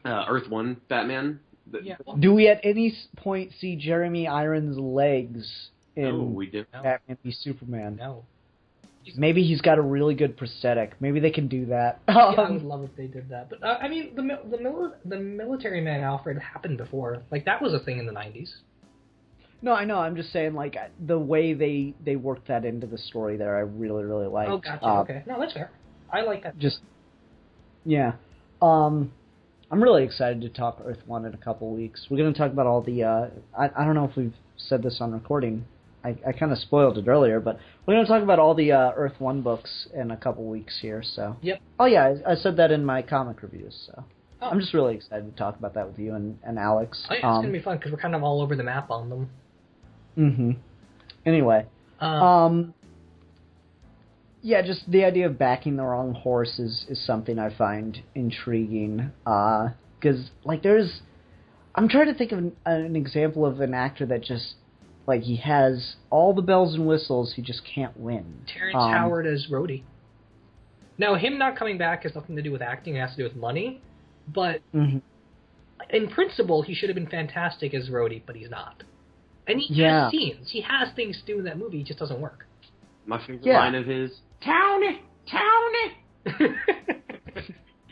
Earth 1 Batman. Yeah. Do we at any point see Jeremy Irons' legs in we do. Batman v Superman? No. Maybe he's got a really good prosthetic. Maybe they can do that. Yeah, I would love if they did that. But, I mean, the military man Alfred happened before. Like, that was a thing in the 90s. No, I know. I'm just saying, like, the way they worked that into the story there, I really, really liked. Oh, gotcha. Okay. No, that's fair. I like that. Yeah. I'm really excited to talk Earth 1 in a couple weeks. We're going to talk about all the... I don't know if we've said this on recording. I kind of spoiled it earlier, but we're going to talk about all the Earth 1 books in a couple weeks here, so... Yep. Oh, yeah, I said that in my comic reviews, so... Oh. I'm just really excited to talk about that with you and Alex. Oh, yeah, it's going to be fun, because we're kind of all over the map on them. Mm-hmm. Anyway. Yeah, just the idea of backing the wrong horse is something I find intriguing. Because, like, I'm trying to think of an example of an actor that just... Like, he has all the bells and whistles, he just can't win. Terrence Howard as Rhodey. Now, him not coming back has nothing to do with acting. It has to do with money. But Mm-hmm. in principle, he should have been fantastic as Rhodey, but he's not. And he has scenes. He has things to do in that movie. It just doesn't work. My favorite line of his, Tony!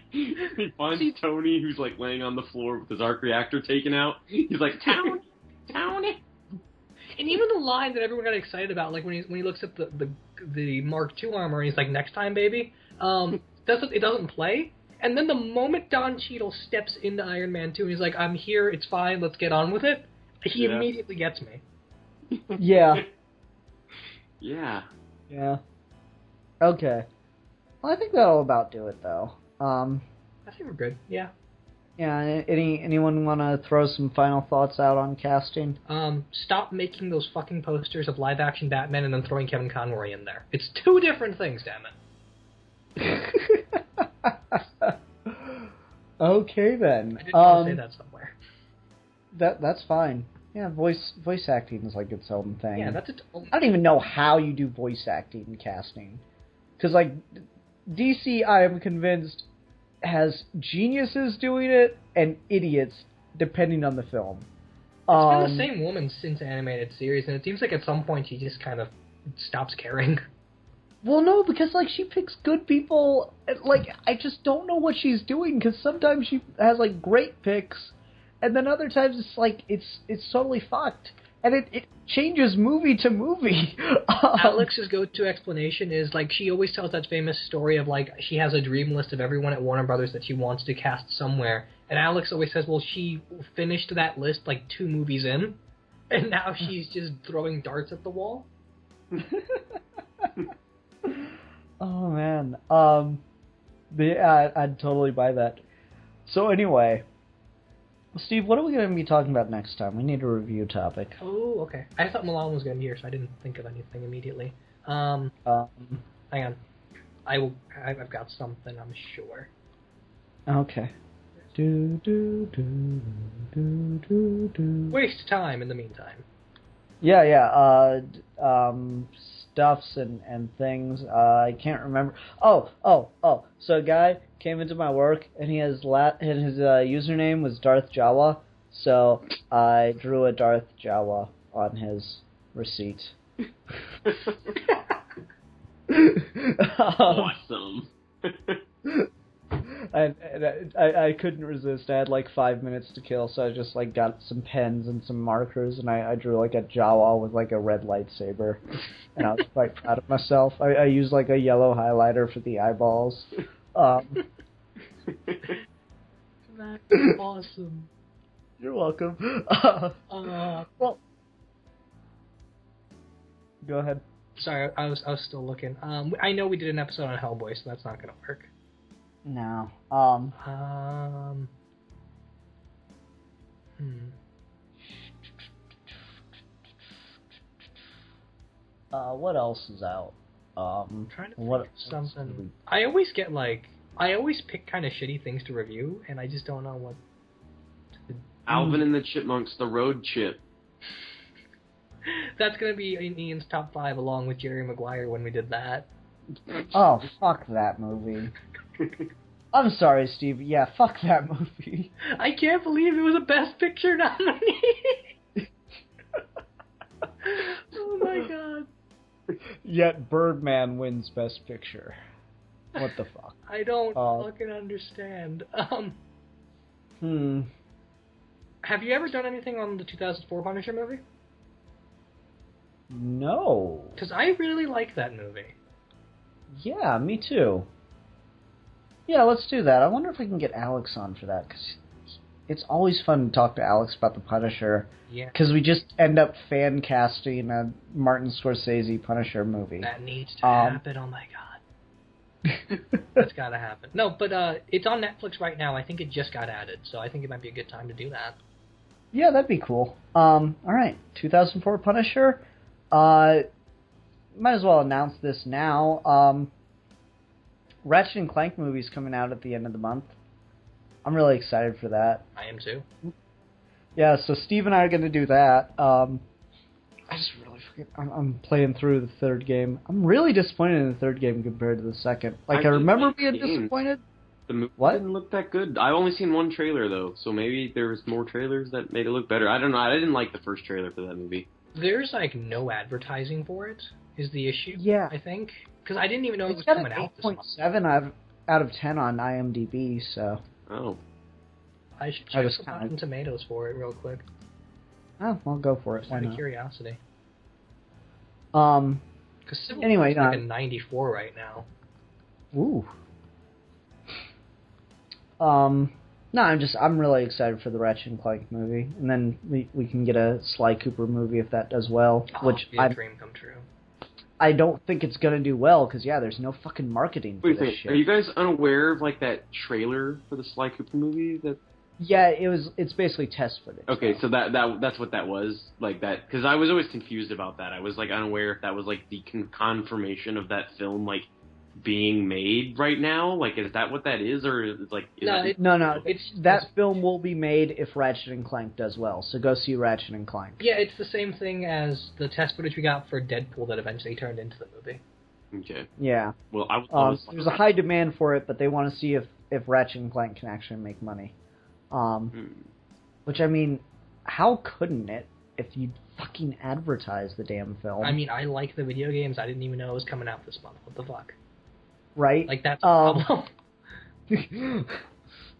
He finds Tony, who's like laying on the floor with his arc reactor taken out. He's like, Tony! And even the line that everyone got excited about, like when he looks at the Mark II armor and he's like, "Next time, baby," it doesn't play. And then the moment Don Cheadle steps into Iron Man 2 and he's like, "I'm here, it's fine, let's get on with it," he immediately gets me. Yeah. Yeah. Yeah. Okay. Well, I think that'll about do it, though. I think we're good. Yeah. Yeah. Anyone want to throw some final thoughts out on casting? Stop making those fucking posters of live-action Batman and then throwing Kevin Conroy in there. It's two different things, damn it. Okay, then. I didn't want to say that somewhere. That's fine. Yeah, voice acting is like its own thing. Yeah, that's its own. I don't even know how you do voice acting and casting, because like DC, I am convinced, has geniuses doing it and idiots depending on the film. It's been the same woman since animated series, and it seems like at some point she just kind of stops caring. Well, no, because like she picks good people. Like I just don't know what she's doing, because sometimes she has like great picks, and then other times it's like it's totally fucked, and it changes movie to movie. Alex's go-to explanation is like she always tells that famous story of like she has a dream list of everyone at Warner Brothers that she wants to cast somewhere, and Alex always says, well, she finished that list like 2 movies in, and now she's just throwing darts at the wall. Oh man, I'd totally buy that. So anyway, Steve, what are we going to be talking about next time? We need a review topic. Oh, okay. I thought Milan was going to be here, so I didn't think of anything immediately. Hang on. I've got something, I'm sure. Okay. Waste time in the meantime. Yeah. Stuffs and things. I can't remember. Oh. So a guy came into my work and his username was Darth Jawa. So I drew a Darth Jawa on his receipt. Awesome. I couldn't resist. I had like 5 minutes to kill, so I just like got some pens and some markers, and I drew like a Jawa with like a red lightsaber, and I was quite proud of myself. I used like a yellow highlighter for the eyeballs. That's awesome. You're welcome. Well, go ahead. Sorry, I was still looking. I know we did an episode on Hellboy, so that's not going to work. No. What else is out? I'm trying to think of something. I always pick kind of shitty things to review, and I just don't know what to do. Alvin and the Chipmunks, The Road Chip. That's going to be in Ian's top 5 along with Jerry Maguire when we did that. Oh, fuck that movie. I'm sorry, Steve. Yeah, fuck that movie. I can't believe it was a Best Picture nominee. Oh my god. Yet Birdman wins Best Picture. What the fuck? I don't fucking understand. Have you ever done anything on the 2004 Punisher movie? No. Because I really like that movie. Yeah, me too. Yeah, let's do that. I wonder if we can get Alex on for that, because it's always fun to talk to Alex about the Punisher. Yeah. Because we just end up fan casting a Martin Scorsese Punisher movie. That needs to happen. Oh my god. That's gotta happen. No, but it's on Netflix right now. I think it just got added, so I think it might be a good time to do that. Yeah, that'd be cool. Alright, 2004 Punisher. Might as well announce this now. Ratchet and Clank movie's coming out at the end of the month. I'm really excited for that. I am too. Yeah, so Steve and I are going to do that. I just really I'm playing through the third game. I'm really disappointed in the third game compared to the second. Like, I remember being disappointed. The movie What? didn't look that good. I've only seen one trailer, though, so maybe there was more trailers that made it look better. I don't know. I didn't like the first trailer for that movie. There's, like, no advertising for it, is the issue, Yeah. I think. Because I didn't even know it was It's got coming an out this month. 8.7 out of 10 on IMDb, so... Oh. I should I check was the kinda- Rotten Tomatoes for it real quick. Oh, I'll go for it. Just Why out of not? curiosity. Um, Because Civil Anyway, War is like a 94 right now. ooh. No, I'm really excited for the Ratchet and Clank movie, and then we can get a Sly Cooper movie if that does well, which Be a dream come true. I don't think it's gonna do well because there's no fucking marketing for this shit. Are you guys unaware of like that trailer for the Sly Cooper movie? Yeah, it's basically test footage. Okay, so that's what that was, like that, because I was always confused about that. I was like unaware if that was like the confirmation of that film like being made right now. Like, is that what that is, or is like? No. That film will be made if Ratchet and Clank does well. So go see Ratchet and Clank. Yeah, it's the same thing as the test footage we got for Deadpool that eventually turned into the movie. Okay. Yeah. Well, there's a high demand for it, but they want to see if Ratchet and Clank can actually make money. Which, I mean, how couldn't it if you fucking advertise the damn film? I mean, I like the video games. I didn't even know it was coming out this month. What the fuck? Right? Like, that's a problem.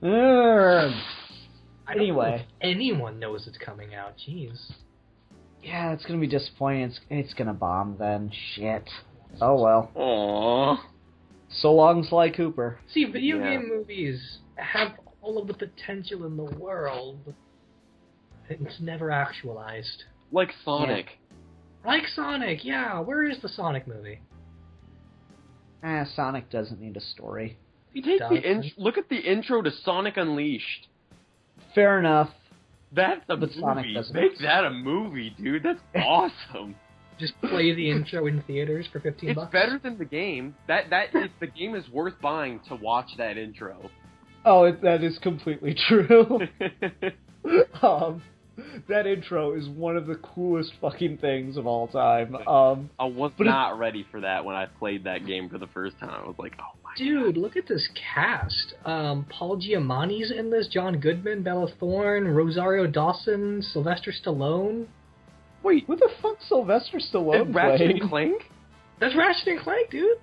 I don't know if anyone knows it's coming out. Jeez. Yeah, it's gonna be disappointing. It's gonna bomb then. Shit. Oh well. Aww. So long, Sly Cooper. See, video game movies have all of the potential in the world. It's never actualized. Like Sonic. Yeah. Like Sonic, yeah. Where is the Sonic movie? Sonic doesn't need a story. Look at the intro to Sonic Unleashed. Fair enough. That's a But movie. Sonic doesn't. Make that a movie, dude. That's awesome. Just play the intro in theaters for $15. It's better than the game. The game is worth buying to watch that intro. Oh, that is completely true. That intro is one of the coolest fucking things of all time. I was not ready for that when I played that game for the first time. I was like, oh my Dude, look at this cast. Paul Giamatti's in this, John Goodman, Bella Thorne, Rosario Dawson, Sylvester Stallone. Wait, What the fuck Sylvester Stallone did Ratchet played? and Clank? That's Ratchet and Clank, dude.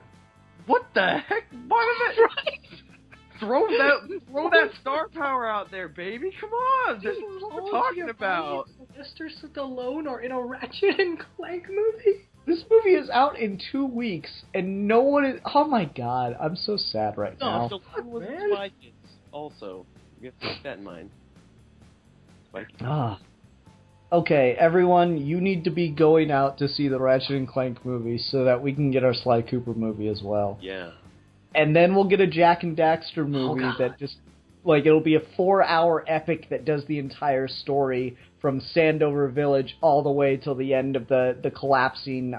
What the heck? Why was that right? Throw that star power out there, baby. Come on. This is what we're talking about. Sylvester Stallone are in a Ratchet and Clank movie? This movie is out in 2 weeks, and no one is... Oh my god, I'm so sad right now. So was man. Spy Kids also. You have to keep that in mind. Spy Kids. Okay, everyone, you need to be going out to see the Ratchet and Clank movie so that we can get our Sly Cooper movie as well. Yeah. And then we'll get a Jack and Daxter movie that just... Like, it'll be a 4-hour epic that does the entire story from Sandover Village all the way till the end of the collapsing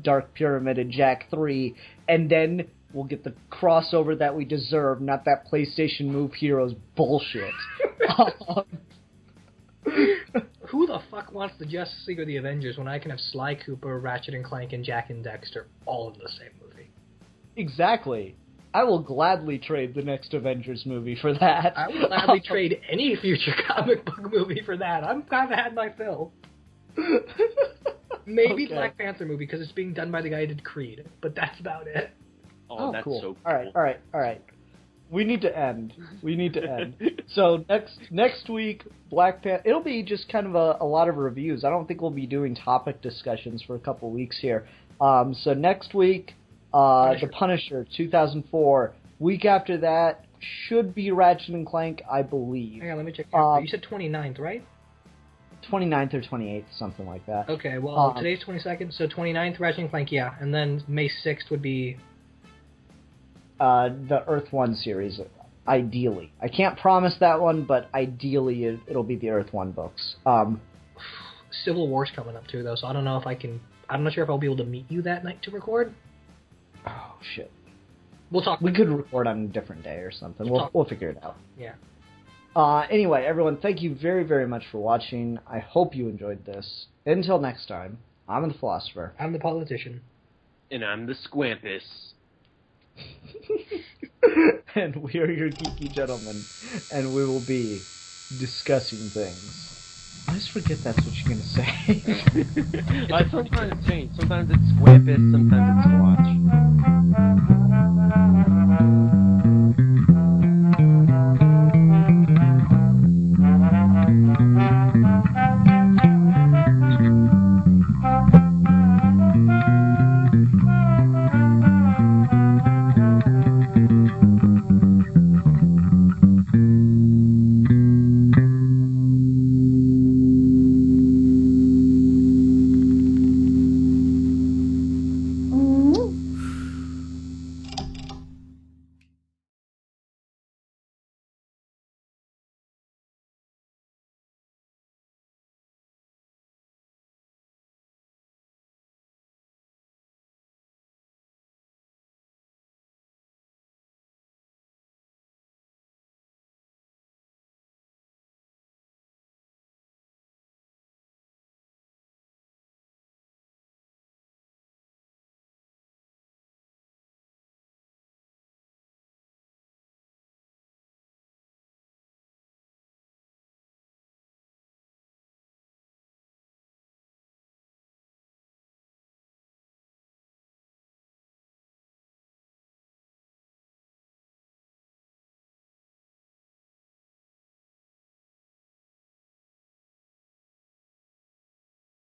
Dark Pyramid in Jak 3. And then we'll get the crossover that we deserve, not that PlayStation Move Heroes bullshit. Who the fuck wants the Justice League or the Avengers when I can have Sly Cooper, Ratchet and Clank, and Jack and Dexter all in the same movie? Exactly. I will gladly trade the next Avengers movie for that. I would gladly trade any future comic book movie for that. I've had my fill. Maybe Okay. Black Panther movie because it's being done by the guy who did Creed, but that's about it. Oh, that's cool. so cool. All right. We need to end. So next week, Black Panther. It'll be just kind of a lot of reviews. I don't think we'll be doing topic discussions for a couple weeks here. So next week, The Punisher 2004. Week after that should be Ratchet and Clank, I believe. Hang on, let me check. You said 29th, right? 29th or 28th, something like that. Okay, well, today's 22nd, so 29th, Ratchet and Clank, yeah. And then May 6th would be... the Earth 1 series, ideally. I can't promise that one, but ideally it'll be the Earth 1 books. Civil War's coming up too, though, so I don't know if I can... I'm not sure if I'll be able to meet you that night to record. Oh, shit. We'll talk. We could record on a different day or something. We'll figure it out. Yeah. Anyway, everyone, thank you very, very much for watching. I hope you enjoyed this. Until next time, I'm the philosopher. I'm the politician. And I'm the Squampus. And we are your geeky gentlemen, and we will be discussing things. I always forget that's what you're going to say. Sometimes it's change. Sometimes it's Squampus, sometimes it's Squatch.